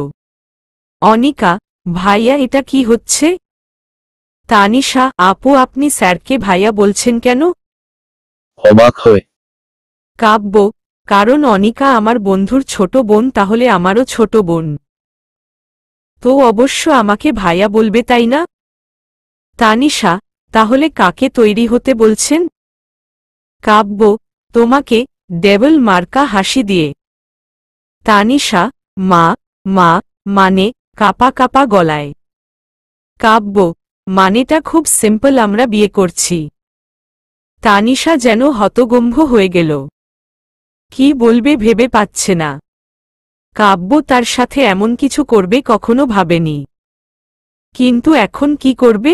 অনিকা, ভাইয়া এটা কি হচ্ছে? তানিশা, আপু আপনি স্যারকে ভাইয়া বলছেন কেন? অবাক হয়ে কাব্য, কারণ অনিকা আমার বন্ধুর ছোট বোন, তাহলে আমারও ছোট বোন। তো অবশ্য আমাকে ভাইয়া বলবে, তাই না? তানিশা, তাহলে কাকে তৈরি হতে বলছেন? কাব্য, তোমাকে, ডেবল মার্কা হাসি দিয়ে। তানিশা, মা, মা, মানে, কাপা কাপা গলায়। কাব্য, মানেটা খুব সিম্পল, আমরা বিয়ে করছি। তানিশা যেন হতগম্ভ হয়ে গেল। কি বলবে ভেবে পাচ্ছে না। কাব্য তার সাথে এমন কিছু করবে কখনো ভাবেনি। কিন্তু এখন কি করবে?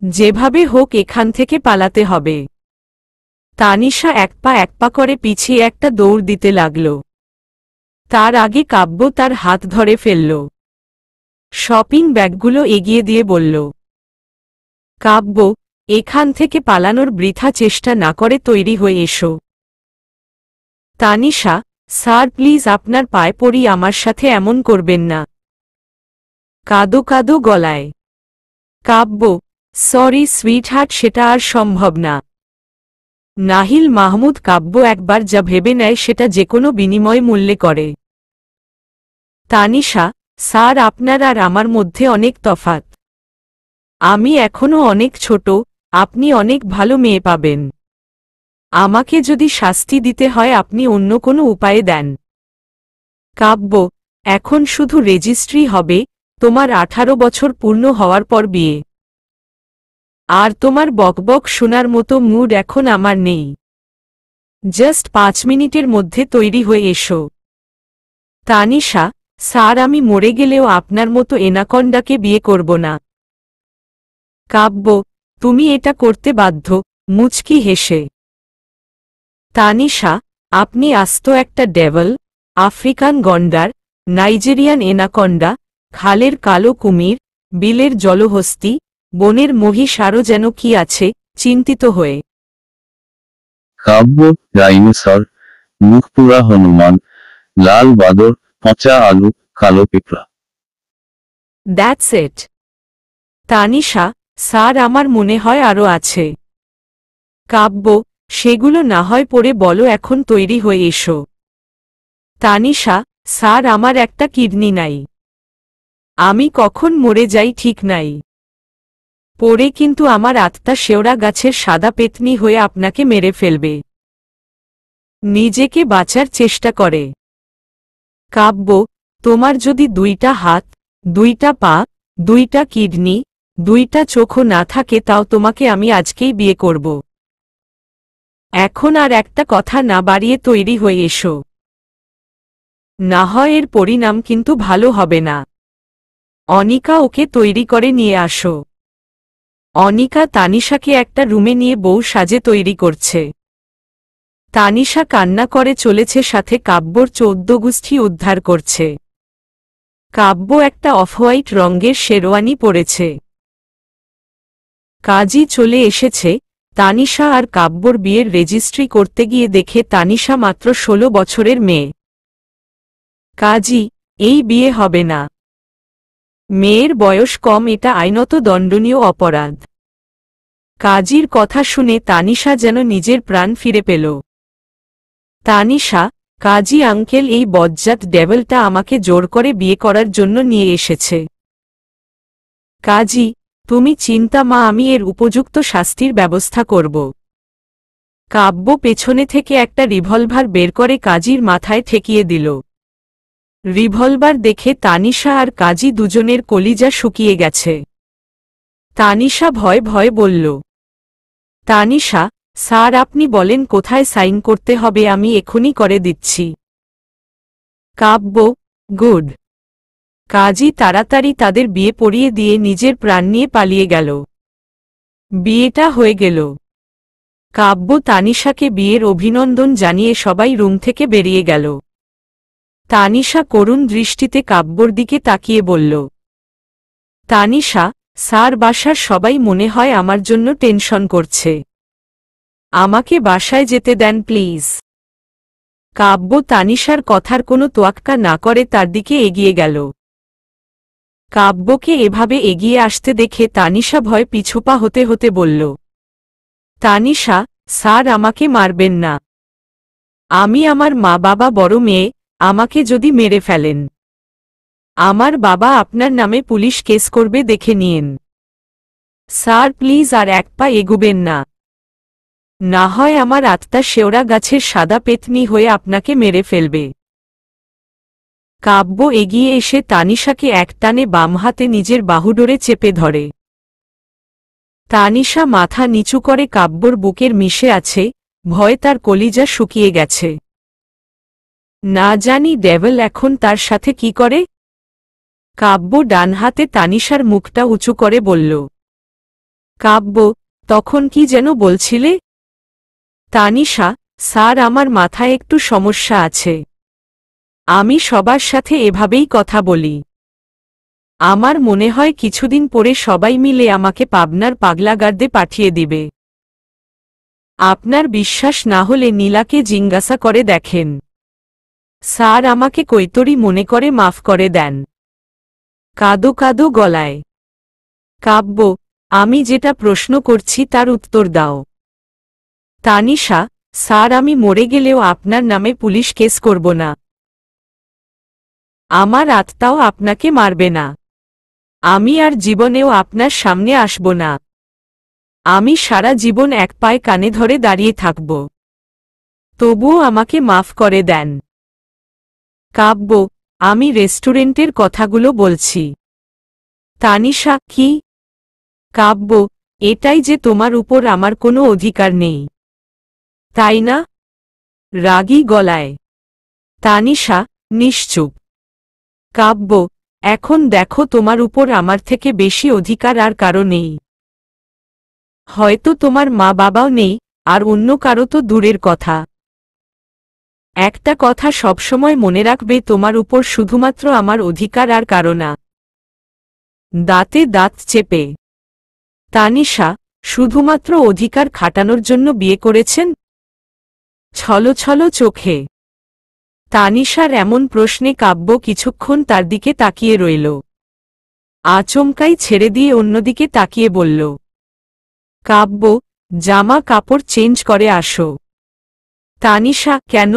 যেভাবে হোক এখান থেকে পালাতে হবে। তানিশা এক পা করে পিছিয়ে একটা দৌড় দিতে লাগল। তার আগে কাব্য তার হাত ধরে ফেলল। শপিং ব্যাগগুলো এগিয়ে দিয়ে বলল, কাব্য, এখান থেকে পালানোর বৃথা চেষ্টা না করে তৈরি হয়ে এসো। তানিশা, স্যার প্লিজ আপনার পায়ে পড়ি, আমার সাথে এমন করবেন না। কাদো কাদো গলায়। কাব্য, সরি সুইটহার্ট, সেটা আর সম্ভব না। নাহিল মাহমুদ কাব্য একবার যা ভেবে নেয় সেটা যেকোনো বিনিময় মূল্যে করে। তানিশা, স্যার আপনার আর আমার মধ্যে অনেক তফাৎ। আমি এখনও অনেক ছোট, আপনি অনেক ভালো মেয়ে পাবেন। আমাকে যদি শাস্তি দিতে হয় আপনি অন্য কোনো উপায়ে দেন। কাব্য, এখন শুধু রেজিস্ট্রি হবে, তোমার 18 বছর পূর্ণ হওয়ার পর বিয়ে। আর তোমার বকবক শোনার মতো মুড এখন আমার নেই। জাস্ট 5 মিনিটের মধ্যে তৈরি হয়ে এসো। তানিশা, স্যার আমি মরে গেলেও আপনার মতো এনাকন্ডাকে বিয়ে করব না। কাব্য, তুমি এটা করতে বাধ্য, মুচকি হেসে। তানিশা, আপনি আস্ত একটা ডেভল, আফ্রিকান গন্ডার, নাইজেরিয়ান এনাকন্ডা, খালের কালো কুমির, বিলের জলহস্তি, বনের মহিষ, আরও যেন কি আছে, চিন্তিত হয়ে। কাব্য, ডাইনোসর, মুখপুরা হনুমান, লাল বাদর, পচা আলু, কালো পিঁপড়া। That's it. তানিশা, স্যার আমার মনে হয় আরও আছে। কাব্য, সেগুলো না হয় পরে বলো, এখন তৈরি হয়ে এসো। তানিশা, স্যার আমার একটা কিডনি নাই। আমি কখন মরে যাই ঠিক নাই। পরে কিন্তু আমার আত্মা শেওড়া গাছের সাদা পেতনি হয়ে আপনাকে মেরে ফেলবে। নিজেকে বাঁচার চেষ্টা করে। কাব্য, তোমার যদি 2টা হাত, 2টা পা, 2টা কিডনি, 2টা চোখও না থাকে, তাও তোমাকে আমি আজকেই বিয়ে করব। এখন আর একটা কথা না বাড়িয়ে তৈরি হয়ে এসো। না হয় এর পরিণাম কিন্তু ভালো হবে না। অনিকা, ওকে তৈরি করে নিয়ে আসো। অনিকা তানিশাকে একটা রুমে নিয়ে বউ সাজে তৈরি করছে। তানিশা কান্না করে চলেছে, সাথে কাব্যর 14 গুষ্ঠি উদ্ধার করছে। কাব্য একটা অফ হোয়াইট রঙের শেরওয়ানি পরেছে। কাজী চলে এসেছে, তানিশা আর কাব্যর বিয়ের রেজিস্ট্রি করতে গিয়ে দেখে তানিশা মাত্র 16 বছরের মেয়ে। কাজী, এই বিয়ে হবে না। মেয়ের বয়স কম, এটা আইনত দণ্ডনীয় অপরাধ। কাজীর কথা শুনে তানিশা যেন নিজের প্রাণ ফিরে পেল। তানিশা, কাজী আঙ্কেল, এই বজ্জাত ডেভিলটা আমাকে জোর করে বিয়ে করার জন্য নিয়ে এসেছে। কাজী, তুমি চিন্তা মা, আমি এর উপযুক্ত শাস্তির ব্যবস্থা করব। কাব্য পেছনে থেকে একটা রিভলভার বের করে কাজীর মাথায় ঠেকিয়ে দিল। রিভলভার দেখে তানিশা আর কাজী দুজনের কলিজা শুকিয়ে গেছে। তানিশা ভয়ে ভয়ে বলল, তানিশা, স্যার আপনি বলেন কোথায় সাইন করতে হবে, আমি এখনই করে দিচ্ছি। কাব্য, গুড। কাজী তাড়াতাড়ি তাদের বিয়ে পড়িয়ে দিয়ে নিজের প্রাণ নিয়ে পালিয়ে গেল। বিয়েটা হয়ে গেল। কাব্য তানিশাকে বিয়ের অভিনন্দন জানিয়ে সবাই রুম থেকে বেরিয়ে গেল। তানিশা করুণ দৃষ্টিতে কাব্যর দিকে তাকিয়ে বলল, তানিশা, স্যার বাসার সবাই মনে হয় আমার জন্য টেনশন করছে। আমাকে বাসায় যেতে দেন প্লিজ। কাব্য তানিশার কথার কোনো তোয়াক্কা না করে তার দিকে এগিয়ে গেল। কাব্যকে এভাবে এগিয়ে আসতে দেখে তানিশা ভয় পিছুপা হতে হতে বলল, তানিশা, স্যার আমাকে মারবেন না। আমি আমার মা বাবা বড় মেয়ে, আমাকে যদি মেরে ফেলেন আমার বাবা আপনার নামে পুলিশ কেস করবে, দেখে নিন। স্যার প্লিজ আর এক পা এগুবেন না, না হয় আমার আত্মা শেওড়া গাছের সাদা পেতনি হয়ে আপনাকে মেরে ফেলবে। কাব্য এগিয়ে এসে তানিশাকে একটানে বাম হাতে নিজের বাহুডোরে চেপে ধরে। তানিশা মাথা নিচু করে কাব্যর বুকের মিশে আছে, ভয়ে তার কলিজা শুকিয়ে গেছে। না জানি ডেভিল এখন তার সাথে কি করে। কাব্য ডান হাতে তানিশার মুখটা উঁচু করে বলল, কাব্য, তখন কি যেন বলছিলে? তানিশা, স্যার আমার মাথায় একটু সমস্যা আছে। আমি সবার সাথে এভাবেই কথা বলি। আমার মনে হয় কিছুদিন পরে সবাই মিলে আমাকে পাবনার পাগলাগার্দে পাঠিয়ে দিবে। আপনার বিশ্বাস না হলে নীলাকে জিজ্ঞাসা করে দেখেন। স্যার আমাকে কৈতরী মনে করে মাফ করে দেন। কাদো কাদো গলায়, কাব্য, আমি যেটা প্রশ্ন করছি তার উত্তর দাও। তানিশা, স্যার আমি মরে গেলেও আপনার নামে পুলিশ কেস করব না। আমার আত্মাও আপনাকে মারবে না। আমি আর জীবনেও আপনার সামনে আসব না। আমি সারা জীবন এক পায়ে কানে ধরে দাঁড়িয়ে থাকব। তবুও আমাকে মাফ করে দেন। কাব্য, আমি রেস্টুরেন্টের কথাগুলো বলছি। তানিশা, কি? কাব্য, এটাই যে তোমার উপর আমার কোনো অধিকার নেই, তাই না? রাগী গলায়। তানিশা, নিশ্চুপ। কাব্য, এখন দেখো তোমার উপর আমার থেকে বেশি অধিকার আর কারো নেই। হয়তো তোমার মা বাবাও নেই, আর অন্য কারো তো দূরের কথা। একটা কথা সবসময় মনে রাখবে, তোমার উপর শুধুমাত্র আমার অধিকার আর কারো না। দাঁতে দাঁত চেপে। তানিশা, শুধুমাত্র অধিকার খাটানোর জন্য বিয়ে করেছেন? ছলো ছলো চোখে। তানিশার এমন প্রশ্নে কাব্য কিছুক্ষণ তার দিকে তাকিয়ে রইল। আচমকাই ছেড়ে দিয়ে অন্যদিকে তাকিয়ে বলল, কাব্য, জামা কাপড় চেঞ্জ করে আসো। তানিশা, কেন?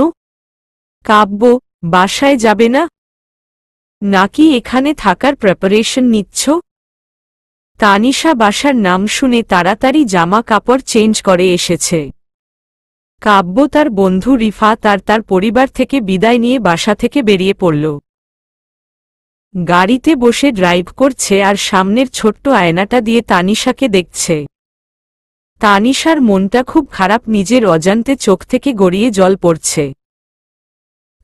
কাব্য, বাসায় যাবে না? নাকি এখানে থাকার প্রিপারেশন নিচ্ছ? তানিশা বাসার নাম শুনে তাড়াতাড়ি জামা কাপড় চেঞ্জ করে এসেছে। কাব্য তার বন্ধু রিফাত আর তার পরিবার থেকে বিদায় নিয়ে বাসা থেকে বেরিয়ে পড়ল। গাড়িতে বসে ড্রাইভ করছে আর সামনের ছোট্ট আয়নাটা দিয়ে তানিশাকে দেখছে। তানিশার মনটা খুব খারাপ, নিজের অজান্তে চোখ থেকে গড়িয়ে জল পড়ছে।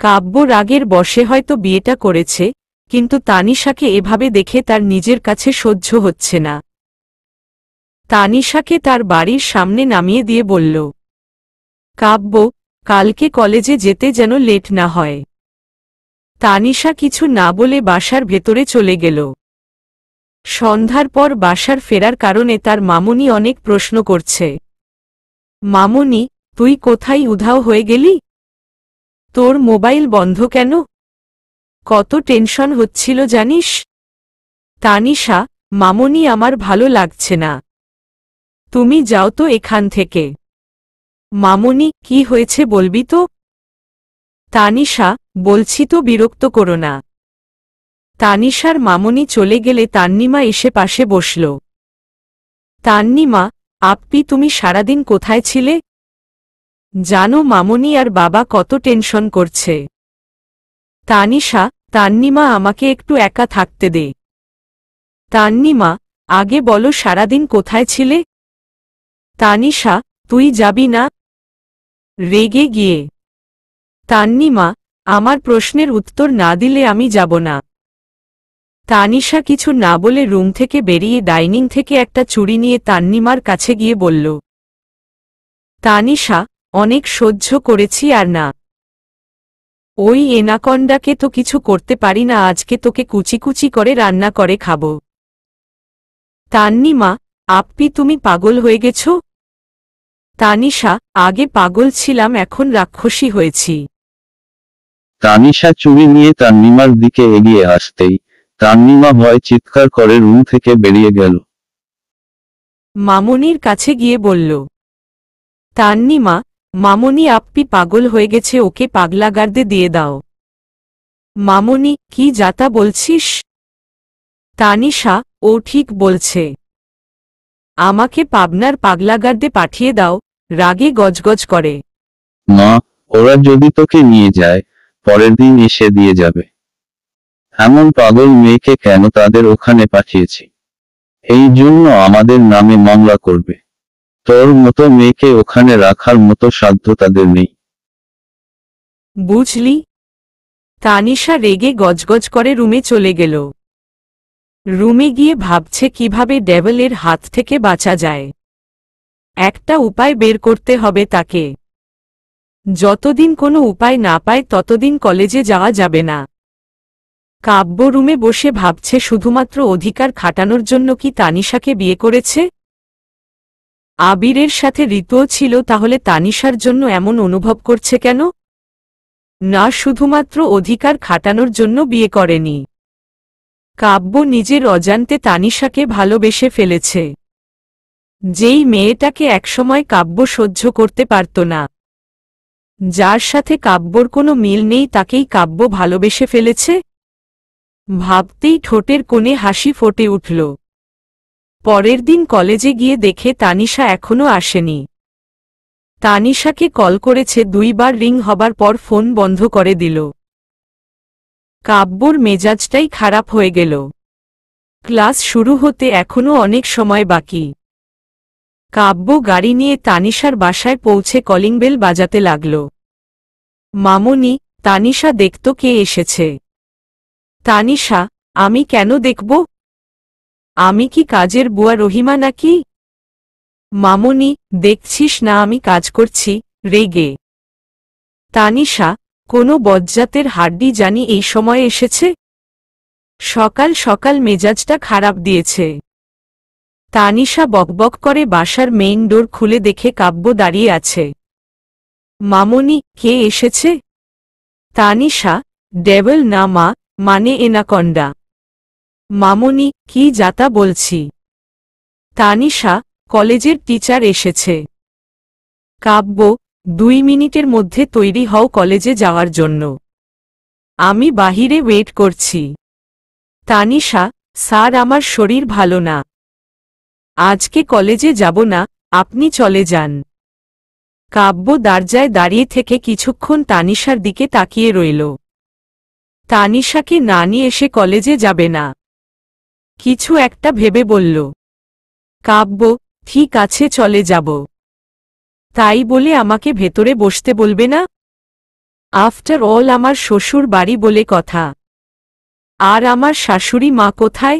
কাব্য রাগের বশে হয়তো বিয়েটা করেছে, কিন্তু তানিশাকে এভাবে দেখে তার নিজের কাছে সহ্য হচ্ছে না। তানিশাকে তার বাড়ির সামনে নামিয়ে দিয়ে বলল, কাব্য, কালকে কলেজে যেতে যেন লেট না হয়। তানিশা কিছু না বলে বাসার ভেতরে চলে গেল। সন্ধ্যার পর বাসার ফেরার কারণে তার মামুনি অনেক প্রশ্ন করছে। মামনি, তুই কোথায় উধাও হয়ে গেলি? তোর মোবাইল বন্ধ কেন? কত টেনশন হচ্ছিল জানিস? তানিশা, মামনি আমার ভালো লাগছে না। তুমি যাও তো এখান থেকে। মামনি, কি হয়েছে বলবি তো? তানিশা, বলছি তো বিরক্ত করো না। তানিশার মামনি চলে গেলে তান্নিমা এসে পাশে বসল। তান্নিমা, আপনি তুমি সারাদিন কোথায় ছিলে? জানো মামনি আর বাবা কত টেনশন করছে। তানিশা, তান্নিমা আমাকে একটু একা থাকতে দে। তান্নিমা, আগে বলো সারাদিন কোথায় ছিলে? তানিশা, তুই যাবি না? রেগে গিয়ে। তান্নিমা, আমার প্রশ্নের উত্তর না দিলে আমি যাব না। তানিশা কিছু না বলে রুম থেকে বেরিয়ে ডাইনিং থেকে একটা চুড়ি নিয়ে তান্নিমার কাছে গিয়ে বলল, তানিশা, অনেক সহ্য করেছি আর না। ওই এনাকন্ডাকে তো কিছু করতে পারি না, আজকে তোকে কুচি কুচি করে রান্না করে খাব। তান্নিমা, আপনি তুমি পাগল হয়ে গেছ? তানিশা, আগে পাগল ছিলাম, এখন রাক্ষসী হয়েছি। তানিশা চুড়ি নিয়ে তান্নিমার দিকে এগিয়ে আসতেই তান্নিমা ভয় চিৎকার করে রুম থেকে বেরিয়ে গেল। মামনির কাছে গিয়ে বলল, তান্নিমা, মামনি আপনি পাগল হয়ে গেছে, ওকে পাগলাগারদে দিয়ে দাও। মামনি, কি যাতা বলছিস? তানিশা, ও ঠিক বলছে। আমাকে পাবনার পাগলাগারদে পাঠিয়ে দাও। রাগে গজগজ করে। মা, ওরা যদি তোকে নিয়ে যায়, পরের দিন এসে দিয়ে যাবে। এমন পাগল মেয়েকে কেন তাদের ওখানে পাঠিয়েছি? এই জন্য আমাদের নামে মামলা করবে। তোর মতো মেয়েকে ওখানে রাখার মতো সাধ্য তাদের নেই। বুঝলি? তানিশা রেগে গজগজ করে রুমে চলে গেল। রুমে গিয়ে ভাবছে কিভাবে ডেভিলের হাত থেকে বাঁচা যায়। একটা উপায় বের করতে হবে তাকে। যতদিন কোনো উপায় না পায় ততদিন কলেজে যাওয়া যাবে না। কাব্য রুমে বসে ভাবছে শুধুমাত্র অধিকার খাটানোর জন্য কি তানিশাকে বিয়ে করেছে? আবিরের সাথে ঋতুও ছিল, তাহলে তানিশার জন্য এমন অনুভব করছে কেন? না, শুধুমাত্র অধিকার খাটানোর জন্য বিয়ে করেনি। কাব্য নিজের অজান্তে তানিশাকে ভালোবেসে ফেলেছে। যেই মেয়েটাকে একসময় কাব্য সহ্য করতে পারত না, যার সাথে কাব্যর কোনো মিল নেই, তাকেই কাব্য ভালোবেসে ফেলেছে। ভাবতেই ঠোঁটের কোণে হাসি ফুটে উঠল। পরের দিন কলেজে গিয়ে দেখে তানিশা এখনো আসেনি। তানিশাকে কল করেছে, 2 বার রিং হবার পর ফোন বন্ধ করে দিল। কাব্যর মেজাজটাই খারাপ হয়ে গেল। ক্লাস শুরু হতে এখনো অনেক সময় বাকি। কাব্য গাড়ি নিয়ে তানিশার বাসায় পৌঁছে কলিং বেল বাজাতে লাগল। মামনি, তানিশা দেখত কে এসেছে। তানিশা, আমি কেন দেখব? আমি কি কাজের বুয়া রহিমা নাকি? মামনি, দেখছিস না আমি কাজ করছি। রেগে। তানিশা, কোনো বজ্জাতের হাড্ডি জানি এই সময়ে এসেছে। সকাল সকাল মেজাজটা খারাপ দিয়েছে। তানিশা বকবক করে বাসার মেইন ডোর খুলে দেখে কাব্য দাঁড়িয়ে আছে। মামনি, কে এসেছে? তানিশা, ডেভিল না মা, মানে এনাকন্ডা। মামনি, কি যাতা বলছি? তানিশা, কলেজের টিচার এসেছে। কাব্য, 2 মিনিটের মধ্যে তৈরি হও কলেজে যাওয়ার জন্য। আমি বাহিরে ওয়েট করছি। তানিশা, স্যার আমার শরীর ভালো না, আজকে কলেজে যাব না, আপনি চলে যান। কাব্য দরজায় দাঁড়িয়ে থেকে কিছুক্ষণ তানিশার দিকে তাকিয়ে রইল। তানিশাকে না নিয়ে এসে কলেজে যাবে না। কিছু একটা ভেবে বলল, কাব্য, ঠিক আছে চলে যাব। তাই বলে আমাকে ভেতরে বসতে বলবে না? আফটার অল আমার শ্বশুর বাড়ি বলে কথা। আর আমার শাশুড়ি মা কোথায়?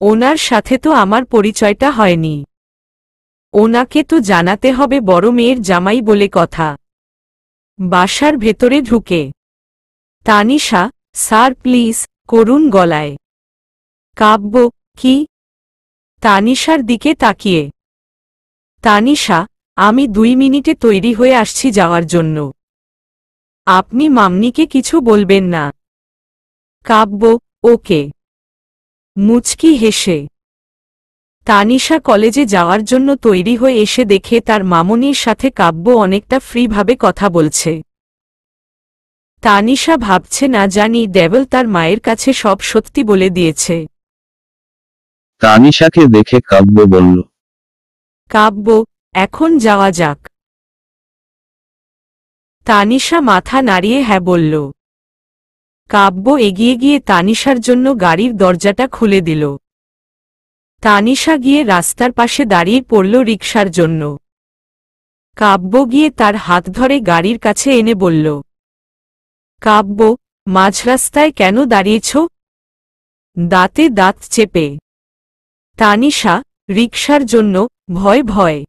ওনার সাথে তো আমার পরিচয়টা হয়নি। ওনাকে তো জানাতে হবে বড় মেয়ের জামাই বলে কথা। বাসার ভেতরে ঢুকে তানিশা, স্যার প্লিজ, করুণ গলায়। কাব্য, কি? তানিশার দিকে তাকিয়ে। তানিশা, আমি 2 মিনিটে তৈরি হয়ে আসছি যাওয়ার জন্য। আপনি মামনিকে কিছু বলবেন না। কাব্য, ওকে। মুচকি হেসে তানিশা কলেজে যাওয়ার জন্য তৈরি হয়ে এসে দেখে তার মামনির সাথে কাব্য অনেকটা ফ্রিভাবে কথা বলছে। তানিশা ভাবছে না জানি ডেভেল তার মায়ের কাছে সব সত্যি বলে দিয়েছে। তানিশাকে দেখে কাব্য বলল, কাব্য, এখন যাওয়া যাক। তানিশা মাথা নাড়িয়ে হ্যাঁ বলল। কাব্য এগিয়ে গিয়ে তানিশার জন্য গাড়ির দরজাটা খুলে দিল। তানিশা গিয়ে রাস্তার পাশে দাঁড়িয়ে পড়ল রিকশার জন্য। কাব্য গিয়ে তার হাত ধরে গাড়ির কাছে এনে বলল, কাব্য, মাঝ রাস্তায় কেন দাঁড়িয়েছ? দাঁতে দাঁত চেপে তানিশা, রিকশার জন্য, ভয় ভয়।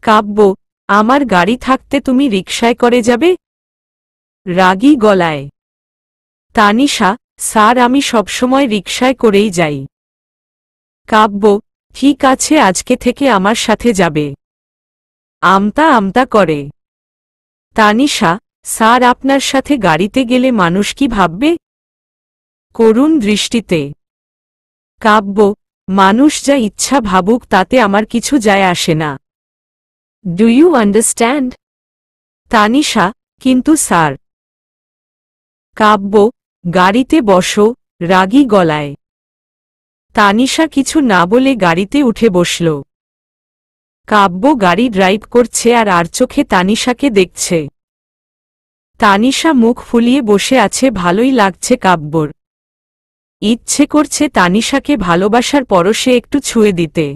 কাব্য, আমার গাড়ি থাকতে তুমি রিকশায় করে যাবে? রাগী গলায় তানিশা, স্যার আমি সবসময় রিকশায় করেই যাই। কাব্য, ঠিক আছে আজকে থেকে আমার সাথে যাবে। আমতা আমতা করে তানিশা, স্যার আপনার সাথে গাড়িতে গেলে মানুষ কি ভাববে? করুণ দৃষ্টিতে কাব্য, মানুষ যা ইচ্ছা ভাবুক তাতে আমার কিছু যায় আসে না। Do you understand? তানিশা, কিন্তু স্যার। কাব্য, গাড়িতে বসো, রাগী গলায় তানিশা কিছু না বলে গাড়িতে উঠে বসল। কাব্য গাড়ি ড্রাইভ করছে আর চোখে তানিশাকে দেখছে। তানিশা মুখ ফুলিয়ে বসে আছে, ভালোই লাগছে কাব্যর। ইচ্ছে করছে তানিশাকে ভালোবাসার পরশে একটু ছুঁয়ে দিতে।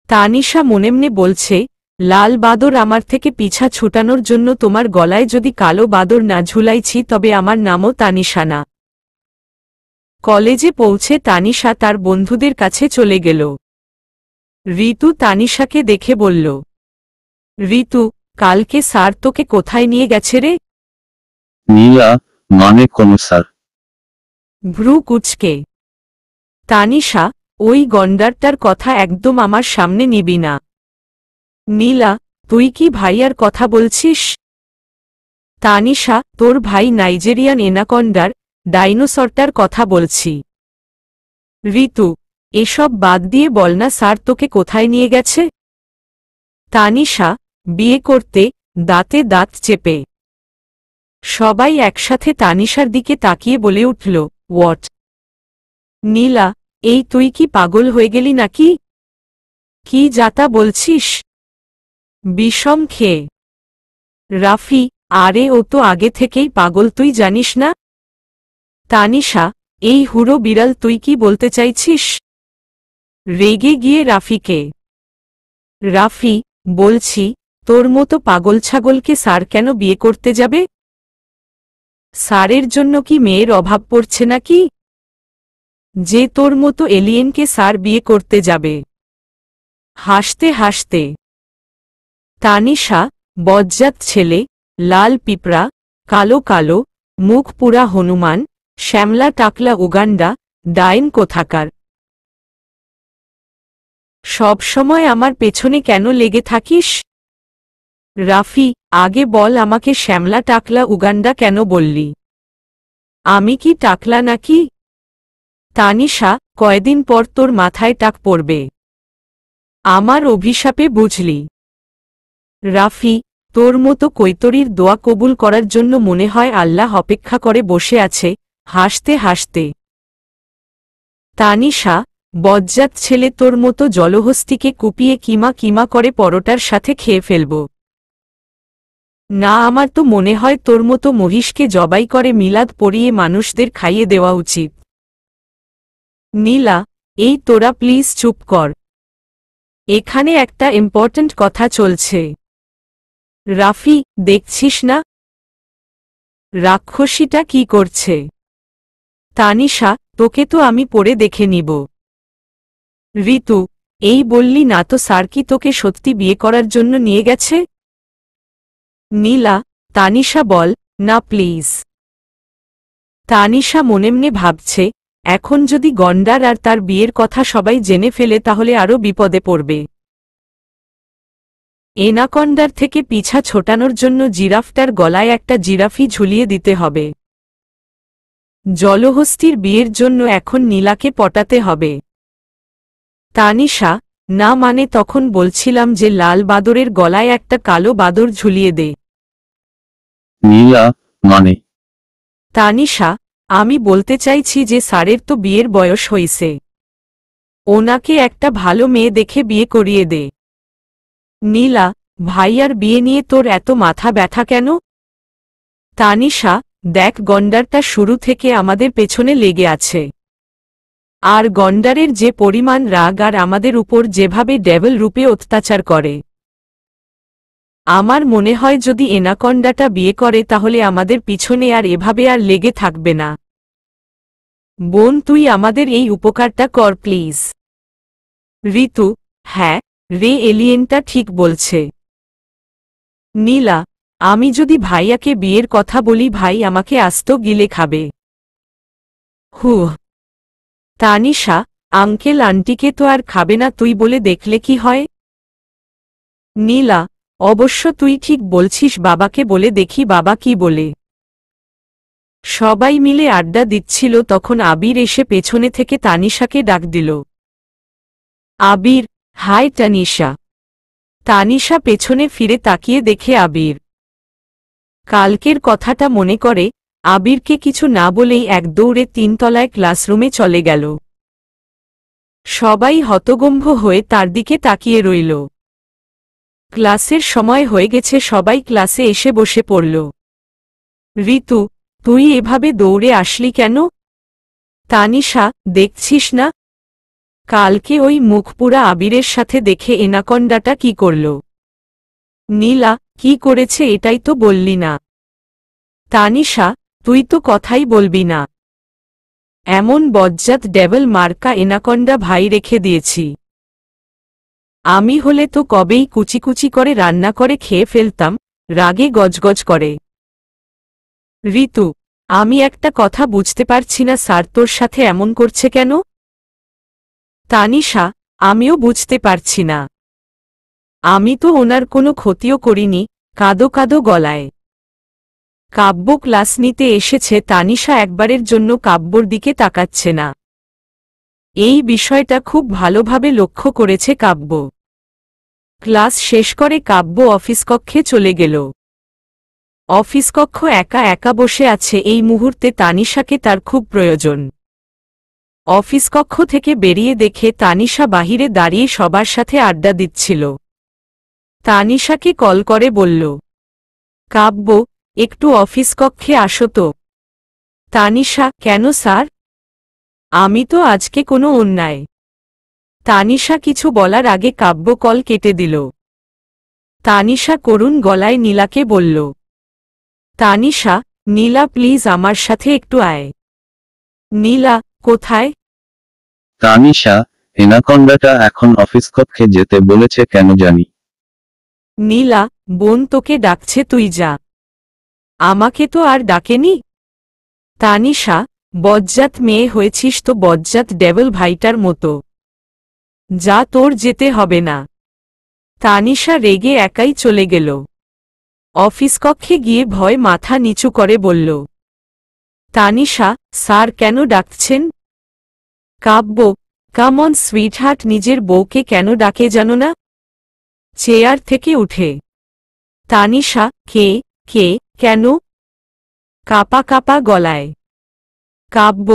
তানিশা মনেমনে বলছে, লাল বাদর আমার থেকে পিছা ছুটানোর জন্য তোমার গলায় যদি কালো বাদর না ঝুলাইছি তবে আমার নামও তানিশা না। কলেজে পৌঁছে তানিশা তার বন্ধুদের কাছে চলে গেল। ঋতু তানিশাকে দেখে বলল, ঋতু, কালকে স্যার তোকে কোথায় নিয়ে গেছে রে? নীলা, মানে কোন স্যার? ভ্রু কুচকে তানিশা, ওই গন্ডারটার কথা একদম আমার সামনে নিবি না। নীলা, তুই কি ভাইয়ার কথা বলছিস? তানিশা, তোর ভাই নাইজেরিয়ান এনাকন্ডার, ডাইনোসরটার কথা বলছি। ঋতু, এসব বাদ দিয়ে বল না স্যার তোকে কোথায় নিয়ে গেছে? তানিশা, বিয়ে করতে, দাঁতে দাঁত চেপে সবাই একসাথে তানিশার দিকে তাকিয়ে বলে উঠল, হোয়াট? নীলা, এই তুই কি পাগল হয়ে গেলি নাকি? কি যাতা বলছিস? বিষম খেয়ে রাফি, আরে ও তো আগে থেকেই পাগল, তুই জানিস না? তানিশা, এই হুড়ো বিড়াল তুই কি বলতে চাইছিস? রেগে গিয়ে রাফিকে রাফি, বলছি, তোর মতো পাগল ছাগলকে স্যার কেন বিয়ে করতে যাবে? স্যারের জন্য কি মেয়ের অভাব পড়ছে নাকি যে তোর মতো এলিয়েনকে স্যার বিয়ে করতে যাবে? হাসতে হাসতে তানিশা, বজ্জাত ছেলে, লাল পিঁপড়া, কালো কালো, মুখ পুরা হনুমান, শ্যামলা টাকলা উগান্ডা, ডাইন কোথাকার। সব সময় আমার পেছনে কেন লেগে থাকিস? রাফি, আগে বল আমাকে শ্যামলা টাকলা উগান্ডা কেন বললি? আমি কি টাকলা নাকি? তানিশা, কয়দিন পর তোর মাথায় টাক পড়বে। আমার অভিশাপে বুঝলি? রাফি, তোর মতো কৈতরীর দোয়া কবুল করার জন্য মনে হয় আল্লাহ অপেক্ষা করে বসে আছে। হাসতে হাসতে তানিশা, বজ্জাত ছেলে, তোর মতো জলহস্তিকে কুপিয়ে কিমা কিমা করে পরোটার সাথে খেয়ে ফেলব না। আমার তো মনে হয় তোর মতো মহিষকে জবাই করে মিলাদ পরিয়ে মানুষদের খাইয়ে দেওয়া উচিত। নীলা, এই তোরা প্লিজ চুপ কর, এখানে একটা ইম্পর্ট্যান্ট কথা চলছে। রাফি, দেখছিস না রাক্ষসীটা কি করছে? তানিশা, তোকে তো আমি পড়ে দেখে নিব। ঋতু, এই বললি না তো স্যার কি তোকে সত্যি বিয়ে করার জন্য নিয়ে গেছে? নীলা, তানিশা বল না প্লিজ। তানিশা মনেমনে ভাবছে, এখন যদি গন্ডার আর তার বিয়ের কথা সবাই জেনে ফেলে তাহলে আরও বিপদে পড়বে। এনাকন্ডার থেকে পিছা ছোটানোর জন্য জিরাফটার গলায় একটা জিরাফি ঝুলিয়ে দিতে হবে। জলহস্তির বিয়ের জন্য এখন নীলাকে পটাতে হবে। তানিশা, না মানে তখন বলছিলাম যে লাল বাদরের গলায় একটা কালো বাদর ঝুলিয়ে দে। নীলা, মানে? তানিশা, আমি বলতে চাইছি যে স্যারের তো বিয়ের বয়স হইছে, ওনাকে একটা ভালো মেয়ে দেখে বিয়ে করিয়ে দে। নীলা, ভাইয়ার বিয়ে নিয়ে তোর এত মাথা ব্যথা কেন? তানিশা, দেখ গন্ডারটা শুরু থেকে আমাদের পেছনে লেগে আছে, আর গন্ডারের যে পরিমাণ রাগ আর আমাদের উপর যেভাবে ডেভিল রূপে অত্যাচার করে, আমার মনে হয় যদি এনাকন্ডাটা বিয়ে করে তাহলে আমাদের পিছনে আর এভাবে আর লেগে থাকবে না। বোন, তুই আমাদের এই উপকারটা কর প্লিজ। ঋতু, হ্যাঁ, রে এলিয়েনটা ঠিক বলছে। নীলা, আমি যদি ভাইয়াকে বিয়ের কথা বলি ভাই আমাকে আস্ত গিলে খাবে। হুহ। তানিশা, আঙ্কেল আন্টিকে তো আর খাবে না, তুই বলে দেখলে কি হয়? নীলা, অবশ্য তুই ঠিক বলছিস, বাবাকে বলে দেখি বাবা কি বলে। সবাই মিলে আড্ডা দিচ্ছিল তখন আবির এসে পেছনে থেকে তানিশাকে ডাক দিল। আবির, হাই তানিশা। তানিশা পেছনে ফিরে তাকিয়ে দেখে আবির। কালকের কথাটা মনে করে আবিরকে কিছু না বলেই এক দৌড়ে 3 তলায় ক্লাসরুমে চলে গেল। সবাই হতগম্ভ হয়ে তার দিকে তাকিয়ে রইল। ক্লাসের সময় হয়ে গেছে, সবাই ক্লাসে এসে বসে পড়ল। ঋতু, তুই এভাবে দৌড়ে আসলি কেন? তানিশা, দেখছিস না কালকে ওই মুখপুরা আবিরের সাথে দেখে এনাকন্ডাটা কি করল? নীলা, কি করেছে এটাই তো বললি না। তানিশা, তুই তো কথাই বলবি না। এমন বজ্জাত ডেভিল মার্কা এনাকন্ডা ভাই রেখে দিয়েছি, আমি হলে তো কবেই কুচি কুচি করে রান্না করে খেয়ে ফেলতাম। রাগে গজগজ করে। ঋতু, আমি একটা কথা বুঝতে পারছি না, স্যার তোর সাথে এমন করছে কেন? তানিশা, আমিও বুঝতে পারছি না, আমি তো ওনার কোনো ক্ষতিও করিনি। কাঁদো কাঁদো গলায় কাব্য ক্লাস নিতে এসেছে। তানিশা একবারের জন্য কাব্যর দিকে তাকাচ্ছে না। এই বিষয়টা খুব ভালোভাবে লক্ষ্য করেছে কাব্য। ক্লাস শেষ করে কাব্য অফিস কক্ষে চলে গেল। অফিস কক্ষ একা একা বসে আছে, এই মুহূর্তে তানিশাকে তার খুব প্রয়োজন। অফিস কক্ষ থেকে বেরিয়ে দেখে তানিশা বাহিরে দাঁড়িয়ে সবার সাথে আড্ডা দিচ্ছিল। তানিশাকে কল করে বলল, কাব্য, একটু অফিস কক্ষে আসো তো। তানিশা, কেন স্যার? আমি তো আজকে কোনো অন্যায়। তানিশা কিছু বলার আগে কাব্য কল কেটে দিল। তানিশা করুণ গলায় নীলাকে বলল, তানিশা, নীলা প্লিজ আমার সাথে একটু আয়। নীলা, কোথায়? তানিশা, এনাকন্ডাটা এখন অফিস কক্ষে যেতে বলেছে কেন জানি। নীলা, বোন তোকে ডাকছে, তুই যা। আমাকে তো আর ডাকেনি। তানিশা, বজ্জাত মেয়ে হয়েছিস তো বজ্জাত ডেভিল ভাইটার মতো, যা, তোর যেতে হবে না। তানিশা রেগে একাই চলে গেল। অফিস কক্ষে গিয়ে ভয় মাথা নিচু করে বলল, তানিশা, স্যার কেন ডাকছেন? কাব্য, কাম অন সুইটহার্ট, নিজের বউকে কেন ডাকে জানো না? চেয়ার থেকে উঠে তানিশা, কে কে কেন? কাপা কাপা গলায় কাব্য,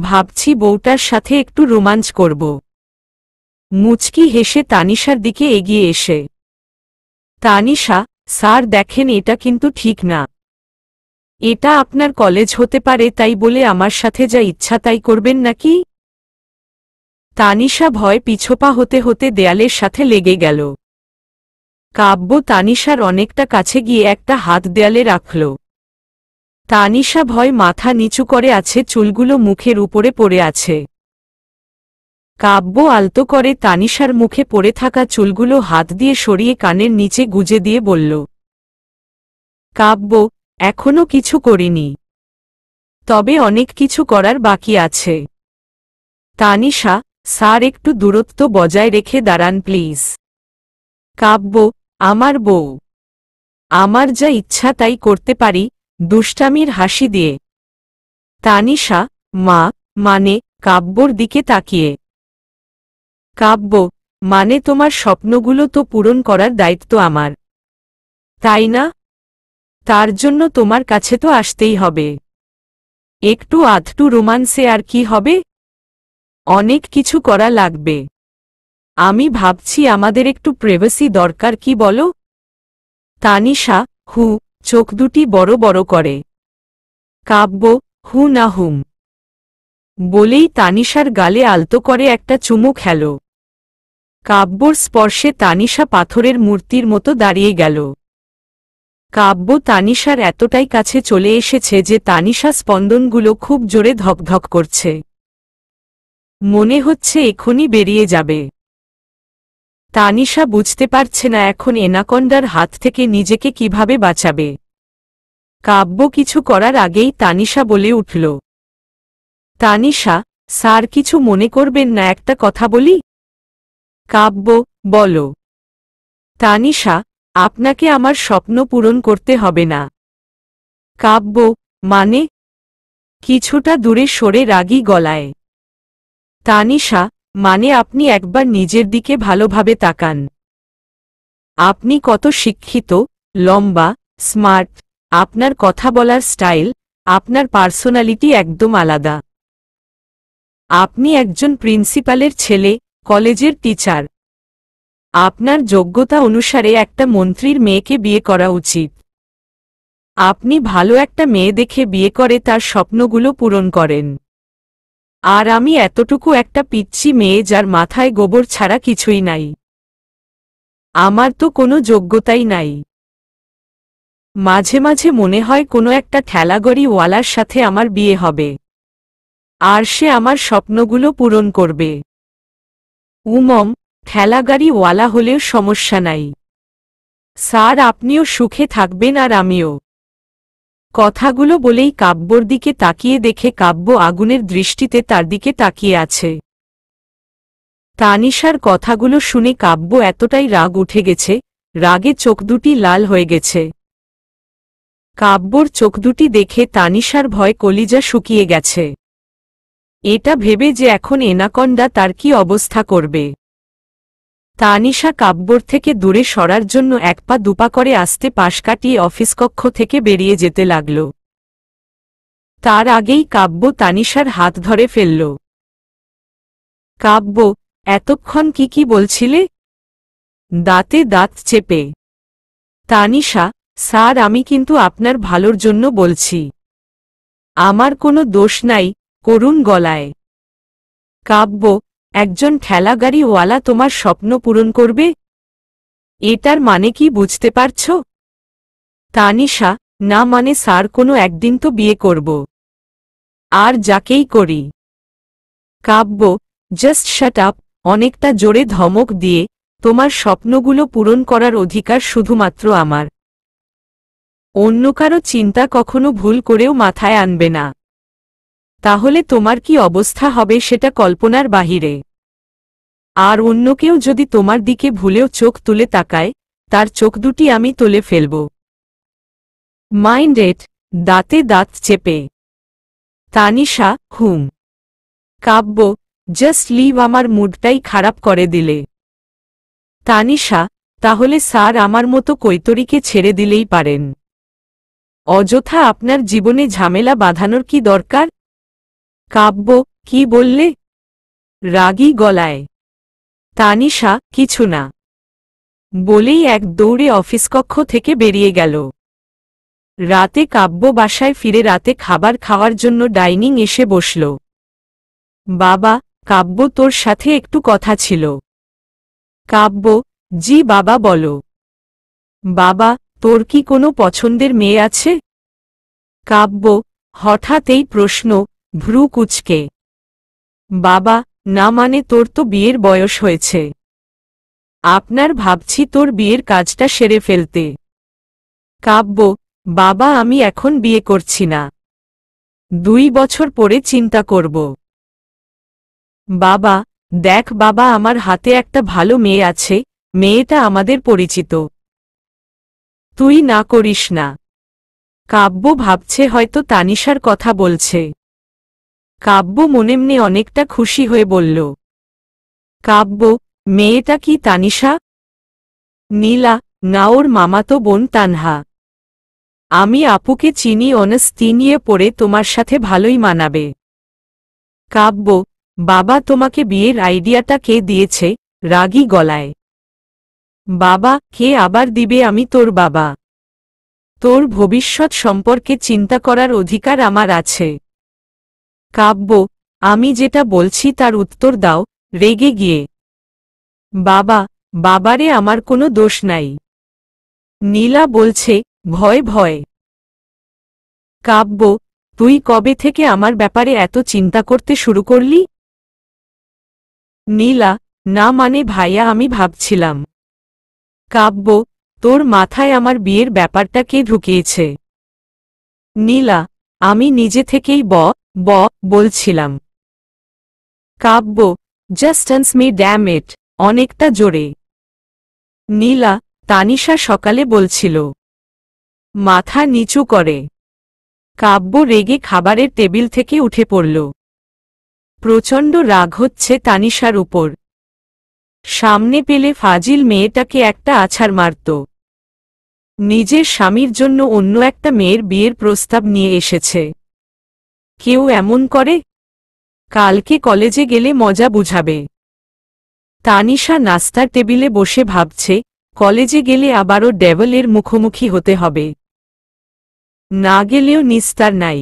ভাবছি বউটার সাথে একটু রোমাঞ্চ করব। মুচকি হেসে তানিশার দিকে এগিয়ে এসে, তানিশা, স্যার দেখেন এটা কিন্তু ঠিক না। এটা আপনার কলেজ হতে পারে, তাই বলে আমার সাথে যা ইচ্ছা তাই করবেন নাকি? তানিশা ভয় পিছোপা হতে হতে দেয়ালের সাথে লেগে গেল। কাব্য তানিশার অনেকটা কাছে গিয়ে একটা হাত দেয়ালে রাখল। তানিশা ভয় মাথা নিচু করে আছে, চুলগুলো মুখের উপরে পড়ে আছে। কাব্য আলতো করে তানিশার মুখে পড়ে থাকা চুলগুলো হাত দিয়ে সরিয়ে কানের নিচে গুজে দিয়ে বলল, কাব্য, এখনো কিছু করিনি, তবে অনেক কিছু করার বাকি আছে। তানিশা, স্যার একটু দূরত্ব বজায় রেখে দাঁড়ান প্লিজ। কাব্য, আমার বউ। আমার যা ইচ্ছা তাই করতে পারি, দুষ্টামির হাসি দিয়ে। তানিশা, মা, মানে, কাব্যর দিকে তাকিয়ে। কাব্য, মানে তোমার স্বপ্নগুলো তো পূরণ করার দায়িত্ব আমার, তাই না? তার জন্য তোমার কাছে তো আসতেই হবে। একটু আধটু রোমান্সে আর কি হবে? অনেক কিছু করা লাগবে। আমি ভাবছি আমাদের একটু প্রাইভেসি দরকার, কি বলো? তানিশা, হু, চোখ দুটি বড় বড় করে। কাব্য, হু না হুম বলেই তানিশার গালে আলতো করে একটা চুমু খেল। কাব্যর স্পর্শে তানিশা পাথরের মূর্তির মতো দাঁড়িয়ে গেল। কাব্য তানিশার এতটাই কাছে চলে এসেছে যে তানিশা স্পন্দনগুলো খুব জোরে ধকধক করছে। মনে হচ্ছে এখনই বেরিয়ে যাবে। তানিশা বুঝতে পারছে না এখন এনাকন্ডার হাত থেকে নিজেকে কিভাবে বাঁচাবে। কাব্য কিছু করার আগেই তানিশা বলে উঠল, তানিশা, স্যার কিছু মনে করবেন না, একটা কথা বলি? কাব্য, বলো। তানিশা, আপনাকে আমার স্বপ্ন পূরণ করতে হবে না। কাব্য, মানে? কিছুটা দূরে সরে রাগী গলায়। তানিশা, মানে আপনি একবার নিজের দিকে ভালোভাবে তাকান। আপনি কত শিক্ষিত, লম্বা, স্মার্ট, আপনার কথা বলার স্টাইল, আপনার পার্সোনালিটি একদম আলাদা। আপনি একজন প্রিন্সিপালের ছেলে, কলেজের টিচার। আপনার যোগ্যতা অনুসারে একটা মন্ত্রীর মেয়েকে বিয়ে করা উচিত। আপনি ভালো একটা মেয়ে দেখে বিয়ে করে তার স্বপ্নগুলো পূরণ করেন। আর আমি এতটুকু একটা পিচ্চি মেয়ে যার মাথায় গোবর ছাড়া কিছুই নাই। আমার তো কোনো যোগ্যতাই নাই। মাঝে মাঝে মনে হয় কোনো একটা ঠেলাগাড়িওয়ালার সাথে আমার বিয়ে হবে, আর সে আমার স্বপ্নগুলো পূরণ করবে। উমম, ঠেলাগাড়িওয়ালা হলেও সমস্যা নাই। স্যার আপনিও সুখে থাকবেন আর আমিও। কথাগুলো বলেই কাব্যর দিকে তাকিয়ে দেখে কাব্য আগুনের দৃষ্টিতে তার দিকে তাকিয়ে আছে। তানিশার কথাগুলো শুনে কাব্য এতটাই রাগ উঠে গেছে, রাগে চোখ দুটি লাল হয়ে গেছে। কাব্যর চোখ দুটি দেখে তানিশার ভয় কলিজা শুকিয়ে গেছে। এটা ভেবে যে এখন এনাকন্ডা তার কি অবস্থা করবে। তানিশা কাব্যর থেকে দূরে সরার জন্য এক পা দুপা করে আস্তে পাশ কাটিয়ে অফিস কক্ষ থেকে বেরিয়ে যেতে লাগল। তার আগেই কাব্য তানিশার হাত ধরে ফেলল। কাব্য, এতক্ষণ কি বলছিলে? দাঁতে দাঁত চেপে। তানিশা, স্যার আমি কিন্তু আপনার ভালোর জন্য বলছি। আমার কোনো দোষ নাই, করুণ গলায়। কাব্য, একজন ঠেলাগাড়িওয়ালা তোমার স্বপ্ন পূরণ করবে? এটার মানে কি বুঝতে পারছ? তানিশা, না মানে স্যার কোনো একদিন তো বিয়ে করব। আর যাকেই করি। কাব্য, জাস্ট শাট আপ, অনেকটা জোরে ধমক দিয়ে, তোমার স্বপ্নগুলো পূরণ করার অধিকার শুধুমাত্র আমার। অন্য কারো চিন্তা কখনো ভুল করেও মাথায় আনবে না। তাহলে তোমার কি অবস্থা হবে সেটা কল্পনার বাহিরে। আর অন্য কেউ যদি তোমার দিকে ভুলেও চোখ তুলে তাকায়, তার চোখ দুটি আমি তুলে ফেলব। মাইন্ড ইট, দাঁতে দাঁত চেপে। তানিশা, হুম। কাব্য, জাস্ট লিভ, আমার মুডটাই খারাপ করে দিলে। তানিশা, তাহলে স্যার আমার মতো কৈতরীকে ছেড়ে দিলেই পারেন। অযথা আপনার জীবনে ঝামেলা বাঁধানোর কি দরকার? কাব্য, কি বললে? রাগী গলায়। তানিশা, কিছু না বলেই এক দৌড়ে অফিস কক্ষ থেকে বেরিয়ে গেল। রাতে কাব্য বাসায় ফিরে রাতে খাবার খাওয়ার জন্য ডাইনিং এসে বসল। বাবা, কাব্য তোর সাথে একটু কথা ছিল। কাব্য, জি বাবা বলো। বাবা, তোর কি কোনো পছন্দের মেয়ে আছে? কাব্য, হঠাৎ এই প্রশ্ন, ভ্রু কুঁচকে। বাবা, না মানে তোর তো বিয়ের বয়স হয়েছে। আপনার ভাবছি তোর বিয়ের কাজটা সেরে ফেলতে। কাব্য, বাবা আমি এখন বিয়ে করছি না। 2 বছর পরে চিন্তা করব। বাবা, দেখ বাবা আমার হাতে একটা ভালো মেয়ে আছে, মেয়েটা আমাদের পরিচিত। তুই না করিস না। কাব্য ভাবছে হয়তো তানিশার কথা বলছে। কাব্য মনে মনে অনেকটা খুশি হয়ে বলল, কাব্য, মেয়েটা কি তানিশা? নীলা, না, ওর মামাতো বোন তানহা। আমি আপুকে চিনি, অনার্স নিয়ে পড়ে, তোমার সাথে ভালোই মানাবে। কাব্য, বাবা, তোমাকে বিয়ের আইডিয়াটা কে দিয়েছে? রাগী গলায়। বাবা, কে আবার দিবে? আমি তোর বাবা। তোর ভবিষ্যৎ সম্পর্কে চিন্তা করার অধিকার আমার আছে। কাব্য, আমি যেটা বলছি তার উত্তর দাও, রেগে গিয়ে। বাবা, বাবারে, আমার কোনো দোষ নাই। নীলা বলছে, ভয় ভয়। কাব্য, তুই কবে থেকে আমার ব্যাপারে এত চিন্তা করতে শুরু করলি? নীলা, না মানে ভাইয়া, আমি ভাবছিলাম। কাব্য, তোর মাথায় আমার বিয়ের ব্যাপারটা কে ঢুকিয়েছে? নীলা, আমি নিজে থেকেই বলছিলাম। কাব্য, জাস্ট আন্স মি ড্যাম ইট, অনেকটা জোরে। নীলা, তানিশা সকালে বলছিল। মাথা নিচু করে কাব্য রেগে খাবারের টেবিল থেকে উঠে পড়ল। প্রচণ্ড রাগ হচ্ছে তানিশার উপর। সামনে পেলে ফাজিল মেয়েটাকে একটা আছাড় মারত। নিজের স্বামীর জন্য অন্য একটা মেয়ের বিয়ের প্রস্তাব নিয়ে এসেছে। কেউ এমন করে? কালকে কলেজে গেলে মজা বুঝাবে। তানিশা নাস্তার টেবিলে বসে ভাবছে, কলেজে গেলে আবারও ডেভেলের মুখোমুখি হতে হবে। না গেলেও নিস্তার নাই।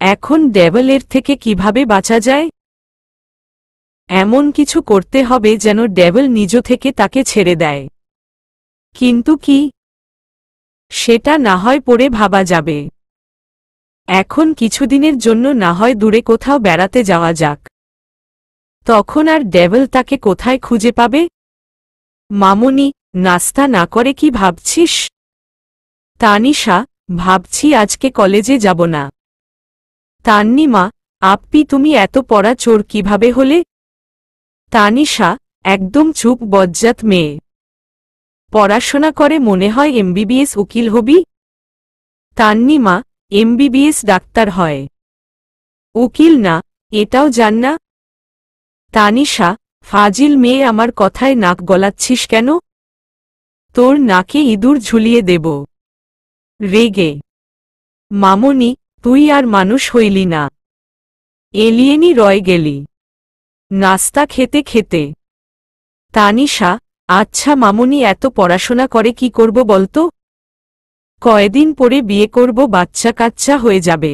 এখন ডেভেলের থেকে কিভাবে বাঁচা যায়? এমন কিছু করতে হবে যেন ডেভেল নিজ থেকে তাকে ছেড়ে দেয়। কিন্তু কি? সেটা না হয় পরে ভাবা যাবে। এখন কিছুদিনের জন্য না হয় দূরে কোথাও বেড়াতে যাওয়া যাক। তখন আর ডেভেল তাকে কোথায় খুঁজে পাবে? মামুনি, নাস্তা না করে কি ভাবছিস? তানিশা, ভাবছি আজকে কলেজে যাব না। তান্নিমা, আপ্পি, তুমি এত পড়া চোর কিভাবে হলে? তানিশা, একদম চুপ, বজ্জাত মেয়ে। পড়াশোনা করে মনে হয় এমবিবিএস উকিল হবি? তান্নিমা, এমবিবিএস ডাক্তার হয়, উকিল না, এটাও জান না? তানিশা, ফাজিল মেয়ে, আমার কথায় নাক গলাচ্ছিস কেন? তোর নাকে ইঁদুর ঝুলিয়ে দেব। রেগে। মামনি, তুই আর মানুষ হইলি না, এলিয়েনই রয়ে গেলি। নাস্তা খেতে খেতে। তানিশা, আচ্ছা মামনি, এত পড়াশোনা করে কি করব বলতো? কয়দিন পরে বিয়ে করব, বাচ্চা কাচ্চা হয়ে যাবে।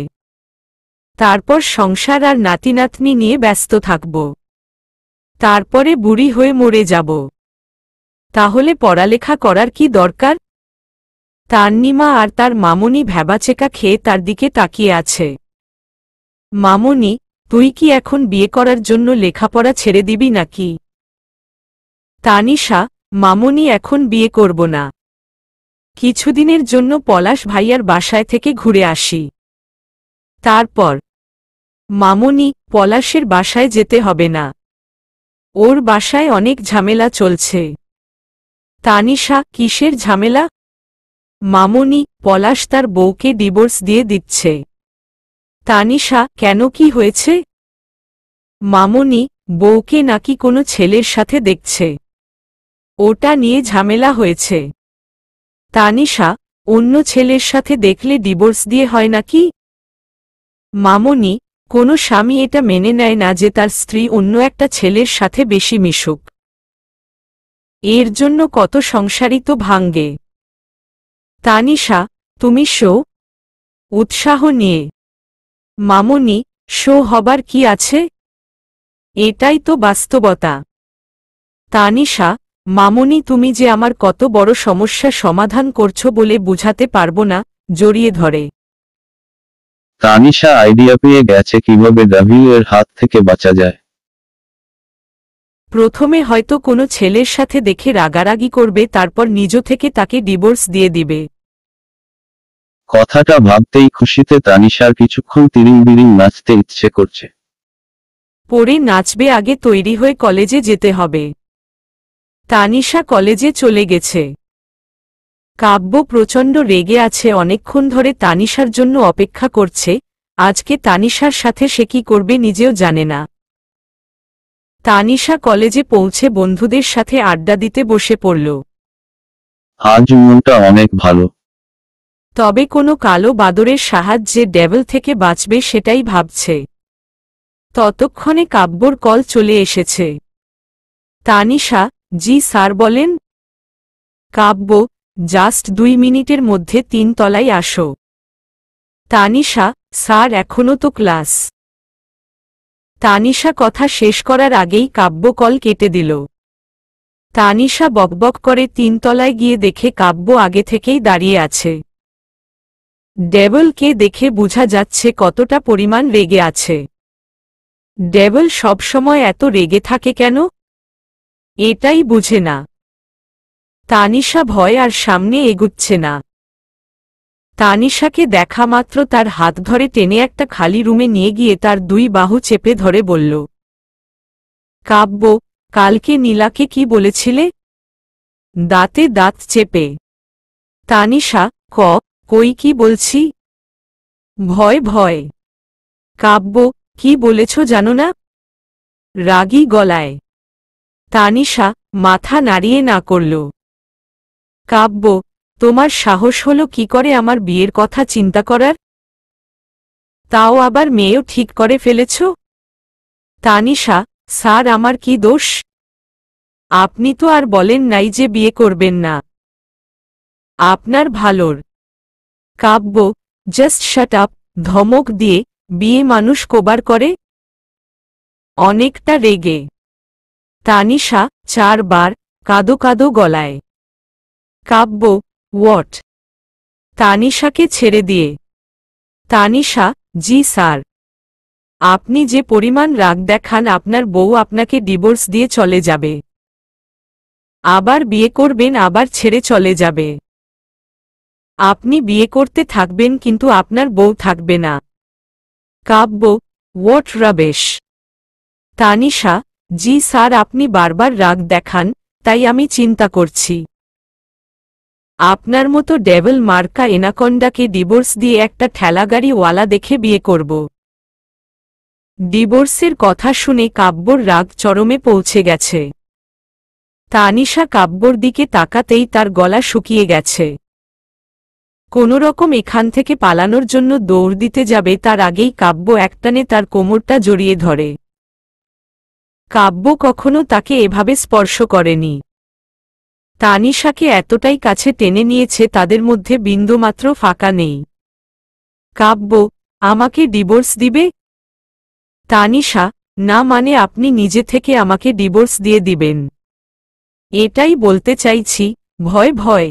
তারপর সংসার আর নাতি নাতনি নিয়ে ব্যস্ত থাকব। তারপরে বুড়ি হয়ে মরে যাব। তাহলে পড়ালেখা করার কি দরকার? তান্নিমা আর তার মামনি ভ্যাবাচেকা খেয়ে তার দিকে তাকিয়ে আছে। মামনি, তুই কি এখন বিয়ে করার জন্য লেখাপড়া ছেড়ে দিবি নাকি? তানিশা, মামনি, এখন বিয়ে করব না। কিছুদিনের জন্য পলাশ ভাইয়ার বাসায় থেকে ঘুরে আসি। তারপর? মামনি, পলাশের বাসায় যেতে হবে না। ওর বাসায় অনেক ঝামেলা চলছে। তানিশা, কিসের ঝামেলা? মামনি, পলাশ তার বউকে ডিভোর্স দিয়ে দিচ্ছে। তানিশা, কেন, কি হয়েছে? মামনি, বউকে নাকি কোনো ছেলের সাথে দেখছে। ওটা নিয়ে ঝামেলা হয়েছে। তানিশা, অন্য ছেলের সাথে দেখলে ডিভোর্স দিয়ে হয় নাকি? মামনি, কোনো স্বামী এটা মেনে নেয় না যে তার স্ত্রী অন্য একটা ছেলের সাথে বেশি মিশুক। এর জন্য কত সংসারই তো ভাঙ্গে। তানিশা, তুমি উৎসাহ নিয়ে। মামনি, হবার কি আছে? এটাই তো বাস্তবতা। তানিশা, মামনি, তুমি যে আমার কত বড় সমস্যা সমাধান করছো বলে বুঝাতে পারবো না, জড়িয়ে ধরে। তানিশা আইডিয়া পেয়ে গেছে কিভাবে ডাভিউ এর হাত থেকে বাঁচা যায়। প্রথমে হয়তো কোনো ছেলের সাথে দেখে রাগারাগি করবে, তারপর নিজ থেকে তাকে ডিভোর্স দিয়ে দিবে। কথাটা ভাবতেই খুশিতে তানিশার কিছুক্ষণ তিরিং বিরিং নাচতে ইচ্ছে করছে। পরে নাচবে, আগে তৈরি হয়ে কলেজে যেতে হবে। তানিশা কলেজে চলে গেছে। কাব্য প্রচণ্ড রেগে আছে, অনেকক্ষণ ধরে তানিশার জন্য অপেক্ষা করছে। আজকে তানিশার সাথে সে কি করবে নিজেও জানে না। তানিশা কলেজে পৌঁছে বন্ধুদের সাথে আড্ডা দিতে বসে পড়ল। আজ মনটা অনেক ভালো। তবে কোনো কালো বাদরের সাহায্যে ডেভিল থেকে বাঁচবে সেটাই ভাবছে। ততক্ষণে কাব্যর কল চলে এসেছে। তানিশা, জি স্যার বলেন। কাব্য, জাস্ট 2 মিনিটের মধ্যে 3 তলায় আসো। তানিশা, স্যার এখনো তো ক্লাস। তানিশা কথা শেষ করার আগেই কাব্য কল কেটে দিল। তানিশা বকবক করে 3 তলায় গিয়ে দেখে কাব্য আগে থেকেই দাঁড়িয়ে আছে। ডেভিলকে দেখে বোঝা যাচ্ছে কতটা পরিমাণ রেগে আছে। ডেভিল সবসময় এত রেগে থাকে কেন? এটাই বুঝে না। তানিশা ভয় আর সামনে এগুচ্ছে না। তানিশাকে দেখা মাত্র তার হাত ধরে টেনে একটা খালি রুমে নিয়ে গিয়ে তার 2 বাহু চেপে ধরে বলল, কাব্য, কালকে নীলাকে কি বলেছিলে? দাঁতে দাঁত চেপে। তানিশা, কই কি বলছি? ভয় ভয়। কাব্য, কি বলেছ জানো না? রাগী গলায়। তানিশা মাথা নাড়িয়ে না করল। কাব্য, তোমার সাহস হলো কি করে আমার বিয়ের কথা চিন্তা করার? তাও আবার মেয়েও ঠিক করে ফেলেছ? তানিশা, স্যার আমার কি দোষ? আপনি তো আর বলেন নাই যে বিয়ে করবেন না। আপনার ভালোর। কাব্য, জাস্ট শাট আপ, ধমক দিয়ে। বিয়ে মানুষ কবার করে? অনেকটা রেগে। তানিশা 4 বার, কাদো কাদো গলায়। কাব্য, হোয়াট? তানিশাকে ছেড়ে দিয়ে। তানিশা, জি স্যার। আপনি যে পরিমাণ রাগ দেখান আপনার বউ আপনাকে ডিভোর্স দিয়ে চলে যাবে। আবার বিয়ে করবেন, আবার ছেড়ে চলে যাবে। আপনি বিয়ে করতে থাকবেন কিন্তু আপনার বউ থাকবে না। কাব্য, হোয়াট রাবেশ? তানিশা, জি স্যার আপনি বারবার রাগ দেখান, তাই আমি চিন্তা করছি। আপনার মতো ডেভিল মার্কা এনাকন্ডাকে ডিভোর্স দিয়ে একটা ঠেলাগাড়িওয়ালা দেখে বিয়ে করব। ডিভোর্সের কথা শুনে কাব্যর রাগ চরমে পৌঁছে গেছে। তানিশা কাব্যর দিকে তাকাতেই তার গলা শুকিয়ে গেছে। কোনোরকম এখান থেকে পালানোর জন্য দৌড় দিতে যাবে তার আগেই কাব্য একটানে তার কোমরটা জড়িয়ে ধরে। কাব্য কখনো তাকে এভাবে স্পর্শ করেনি। তানিশাকে এতটাই কাছে টেনে নিয়েছে তাদের মধ্যে বিন্দুমাত্র ফাঁকা নেই। কাব্য, আমাকে ডিভোর্স দিবে? তানিশা, না মানে আপনি নিজে থেকে আমাকে ডিভোর্স দিয়ে দিবেন? এটাই বলতে চাইছি, ভয় ভয়।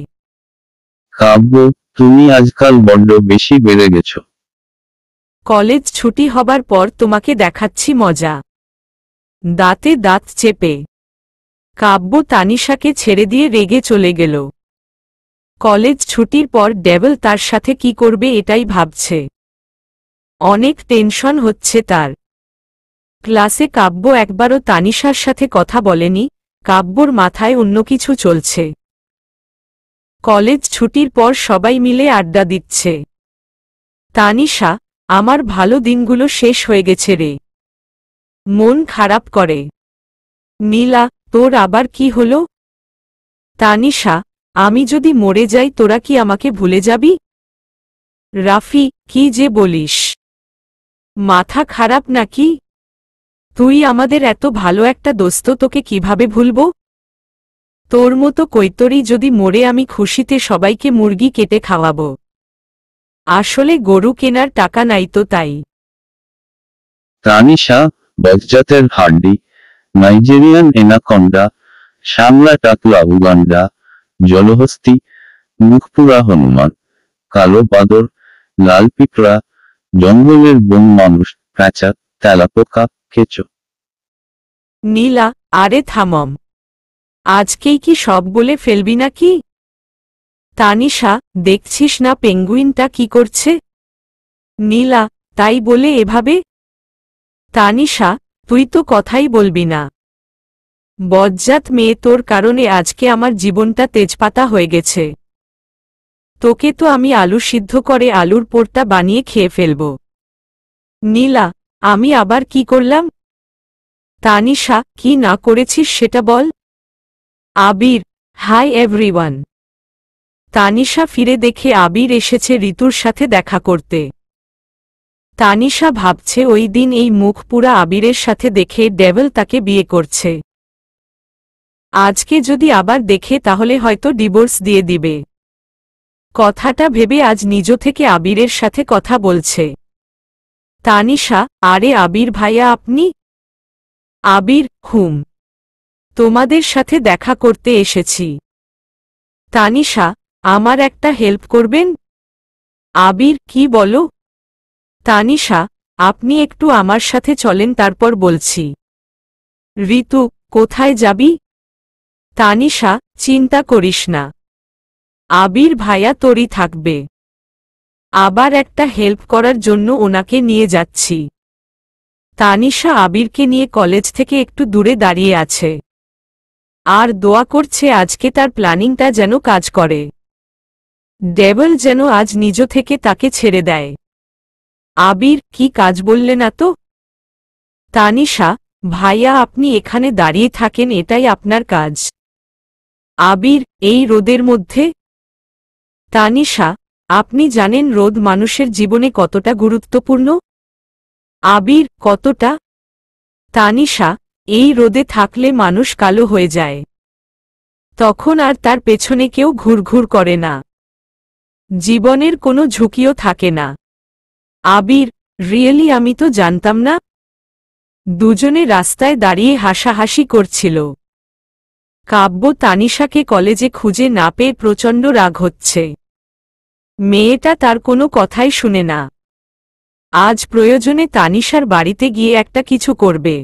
কাব্য, তুমি আজকাল বড্ড বেশি বেড়ে গেছো। কলেজ ছুটি হবার পর তোমাকে দেখাচ্ছি মজা। দাঁতে দাঁত চেপে। কাব্য তানিশাকে ছেড়ে দিয়ে রেগে চলে গেল। কলেজ ছুটির পর ডেভিল তার সাথে কি করবে এটাই ভাবছে। অনেক টেনশন হচ্ছে তার। ক্লাসে কাব্য একবারও তানিশার সাথে কথা বলেনি, কাব্যর মাথায় অন্য কিছু চলছে। কলেজ ছুটির পর সবাই মিলে আড্ডা দিচ্ছে। তানিশা, আমার ভালো দিনগুলো শেষ হয়ে গেছে রে। মন খারাপ করে। নীলা, তোর আবার কি হলো? তানিশা, আমি যদি মরে যাই তোরা কি আমাকে ভুলে যাবি? রাফি, কি যে বলিস? মাথা খারাপ নাকি? তুই আমাদের এত ভালো একটা দোস্ত, তোকে কিভাবে ভুলব? তোর মতো কৈতরী যদি মরে আমি খুশিতে সবাইকে মুরগি কেটে খাওয়াব। আসলে গরু কেনার টাকা নাই তো তাই। তানিশা, বজ্জাতের হাড্ডি, নাইজেরিয়ান এনাকন্ডা, সামলা টাকলা উগান্ডা, জলহস্তি, মুখপুরা হনুমান, কালো বাদর, লাল পিঁপড়া, জঙ্গলের বন মানুষ, প্যাঁচা, তেলাপোকা, কেঁচো। নীলা, আরে থামম। আজকেই কি সব বলে ফেলবি নাকি? তানিশা, দেখছিস না পেঙ্গুইনটা কি করছে? নীলা, তাই বলে এভাবে? তানিশা, তুই তো কথাই বলবি না। বজ্জাত মেয়ে, তোর কারণে আজকে আমার জীবনটা তেজপাতা হয়ে গেছে। তোকে তো আমি আলু সিদ্ধ করে আলুর পোরটা বানিয়ে খেয়ে ফেলব। নীলা, আমি আবার কি করলাম? তানিশা, কি না করেছিস সেটা বল। আবির, হাই এভরিওয়ান। তানিশা ফিরে দেখে আবির এসেছে ঋতুর সাথে দেখা করতে। তানিশা ভাবছে ওই দিন এই মুখ পুরা আবিরের সাথে দেখে ডেভিল তাকে বিয়ে করছে। আজকে যদি আবার দেখে তাহলে হয়তো ডিভোর্স দিয়ে দিবে। কথাটা ভেবে আজ নিজ থেকে আবিরের সাথে কথা বলছে। তানিশা, আরে আবির ভাইয়া আপনি? আবির, হুম, তোমাদের সাথে দেখা করতে এসেছি। তানিশা, আমার একটা হেল্প করবেন? আবির, কি বলো? তানিশা, আপনি একটু আমার সাথে চলেন তারপর বলছি। ঋতু, কোথায় যাবি? তানিশা, চিন্তা করিস না, আবির ভাইয়া তোরই থাকবে। আবার একটা হেল্প করার জন্য ওনাকে নিয়ে যাচ্ছি। তানিশা আবিরকে নিয়ে কলেজ থেকে একটু দূরে দাঁড়িয়ে আছে আর দোয়া করছে আজকে তার প্ল্যানিংটা যেন কাজ করে। ডেভিল যেন আজ নিজ থেকে তাকে ছেড়ে দেয়। আবির, কি কাজ বললে না তো? তানিশা, ভাইয়া আপনি এখানে দাঁড়িয়ে থাকেন, এটাই আপনার কাজ। আবির, এই রোদের মধ্যে? তানিশা, আপনি জানেন রোদ মানুষের জীবনে কতটা গুরুত্বপূর্ণ? আবির, কতটা? তানিশা, এই রোদে থাকলে মানুষ কালো হয়ে যায়। তখন আর তার পেছনে কেউ ঘুরঘুর করে না। জীবনের কোনো ঝুঁকিও থাকে না। আবির, রিয়েলি আমি তো জানতাম না। দুজনে রাস্তায় দাঁড়িয়ে হাসাহাসি করছিল। কাব্য তানিশাকে কলেজে খুঁজে না পেয়ে প্রচণ্ড রাগ হচ্ছে। মেয়েটা তার কোনো কথাই শুনে না। আজ প্রয়োজনে তানিশার বাড়িতে গিয়ে একটা কিছু করবে।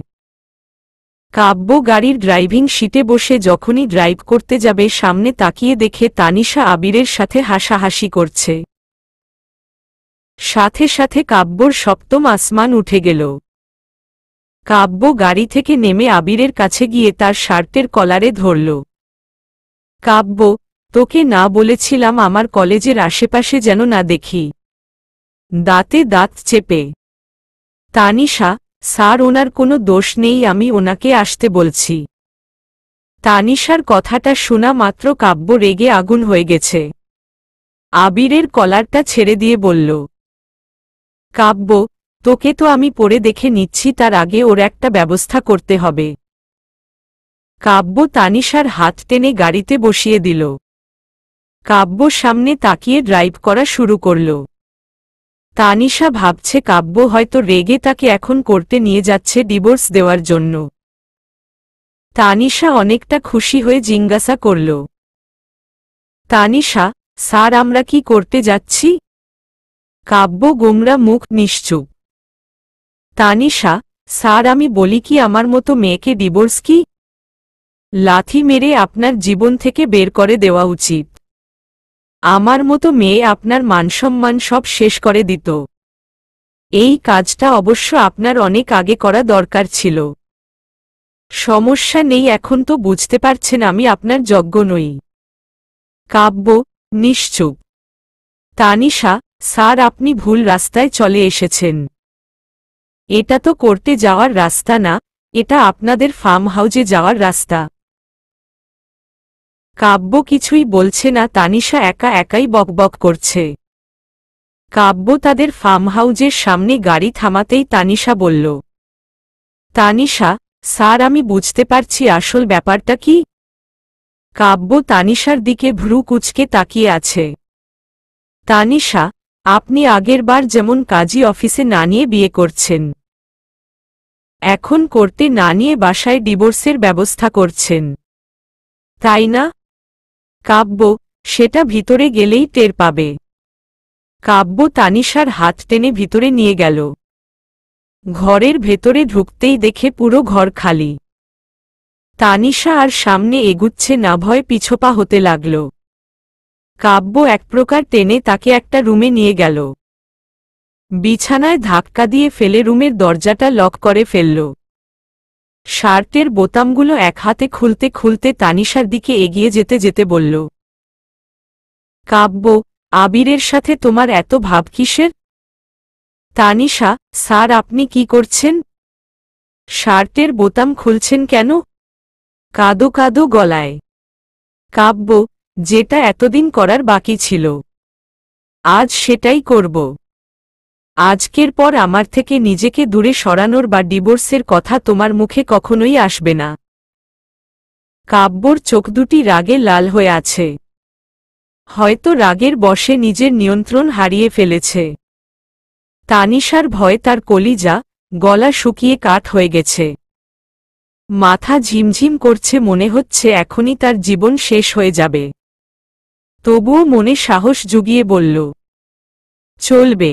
কাব্য গাড়ির ড্রাইভিং সিটে বসে যখনই ড্রাইভ করতে যাবে সামনে তাকিয়ে দেখে তানিশা আবিরের সাথে হাসাহাসি করছে। সাথে সাথে কাব্যর সপ্তম আসমান উঠে গেল। কাব্য গাড়ি থেকে নেমে আবিরের কাছে গিয়ে তার শার্টের কলারে ধরল। কাব্য, তোকে না বলেছিলাম আমার কলেজের আশেপাশে যেন না দেখি? দাঁতে দাঁত চেপে। তানিশা, স্যার ওনার কোনো দোষ নেই, আমি ওনাকে আসতে বলছি। তানিশার কথাটা শোনা মাত্র কাব্য রেগে আগুন হয়ে গেছে। আবিরের কলারটা ছেড়ে দিয়ে বলল, কাব্য, তোকে তো আমি পরে দেখে নিচ্ছি, তার আগে ওর একটা ব্যবস্থা করতে হবে। কাব্য তানিশার হাত টেনে গাড়িতে বসিয়ে দিল। কাব্য সামনে তাকিয়ে ড্রাইভ করা শুরু করল। তানিশা ভাবছে কাব্য হয়তো রেগে তাকে এখন করতে নিয়ে যাচ্ছে ডিভোর্স দেওয়ার জন্য। তানিশা অনেকটা খুশি হয়ে জিজ্ঞাসা করল, তানিশা, স্যার আমরা কি করতে যাচ্ছি? কাব্য গোমরা মুখ, নিশ্চুপ। তানিশা, স্যার আমি বলি কি, আমার মতো মেয়েকে ডিভোর্স কি লাথি মেরে আপনার জীবন থেকে বের করে দেওয়া উচিত। আমার মতো মেয়ে আপনার মানসম্মান সব শেষ করে দিত। এই কাজটা অবশ্য আপনার অনেক আগে করা দরকার ছিল। সমস্যা নেই, এখন তো বুঝতে পারছেন আমি আপনার যোগ্য নই। কাব্য নিশ্চুপ। তানিশা, স্যার আপনি ভুল রাস্তায় চলে এসেছেন। এটা তো করতে যাওয়ার রাস্তা না, এটা আপনাদের ফার্ম হাউজে যাওয়ার রাস্তা। কাব্য কিছুই বলছে না, তানিশা একা একাই বকবক করছে। কাব্য তাদের ফার্ম হাউজের সামনে গাড়ি থামাতেই তানিশা বলল, তানিশা, স্যার আমি বুঝতে পারছি আসল ব্যাপারটা কি। কাব্য তানিশার দিকে ভ্রু কুঁচকে তাকিয়ে আছে। তানিশা, আপনি আগেরবার যেমন কাজী অফিসে না নিয়ে বিয়ে করছেন, এখন করতে না নিয়ে বাসায় ডিভোর্সের ব্যবস্থা করছেন, তাই না? কাব্য, সেটা ভিতরে গেলেই টের পাবে। কাব্য তানিশার হাত টেনে ভিতরে নিয়ে গেল। ঘরের ভেতরে ঢুকতেই দেখে পুরো ঘর খালি। তানিশা আর সামনে এগুচ্ছে না, ভয় পিছপা হতে লাগল। কাব্য এক প্রকার টেনে তাকে একটা রুমে নিয়ে গেল। বিছানায় ধাক্কা দিয়ে ফেলে রুমের দরজাটা লক করে ফেলল। শার্টের বোতামগুলো এক হাতে খুলতে খুলতে তানিশার দিকে এগিয়ে যেতে যেতে বলল, কাব্য, আবিরের সাথে তোমার এত ভাব কিসের? তানিশা, স্যার আপনি কি করছেন? শার্টের বোতাম খুলছেন কেন? কাঁদো কাঁদো গলায়। কাব্য, যেটা এতদিন করার বাকি ছিল, আজ সেটাই করব। আজকের পর আমার থেকে নিজেকে দূরে সরানোর বা ডিভোর্সের কথা তোমার মুখে কখনোই আসবে না। কাব্যর চোখ দুটি রাগে লাল হয়ে আছে। হয়তো রাগের বশে নিজের নিয়ন্ত্রণ হারিয়ে ফেলেছে। তানিশার ভয়ে তার কলিজা, গলা শুকিয়ে কাঠ হয়ে গেছে। মাথা ঝিমঝিম করছে, মনে হচ্ছে এখনই তার জীবন শেষ হয়ে যাবে। তবুও মনে সাহস জুগিয়ে বলল, চলবে।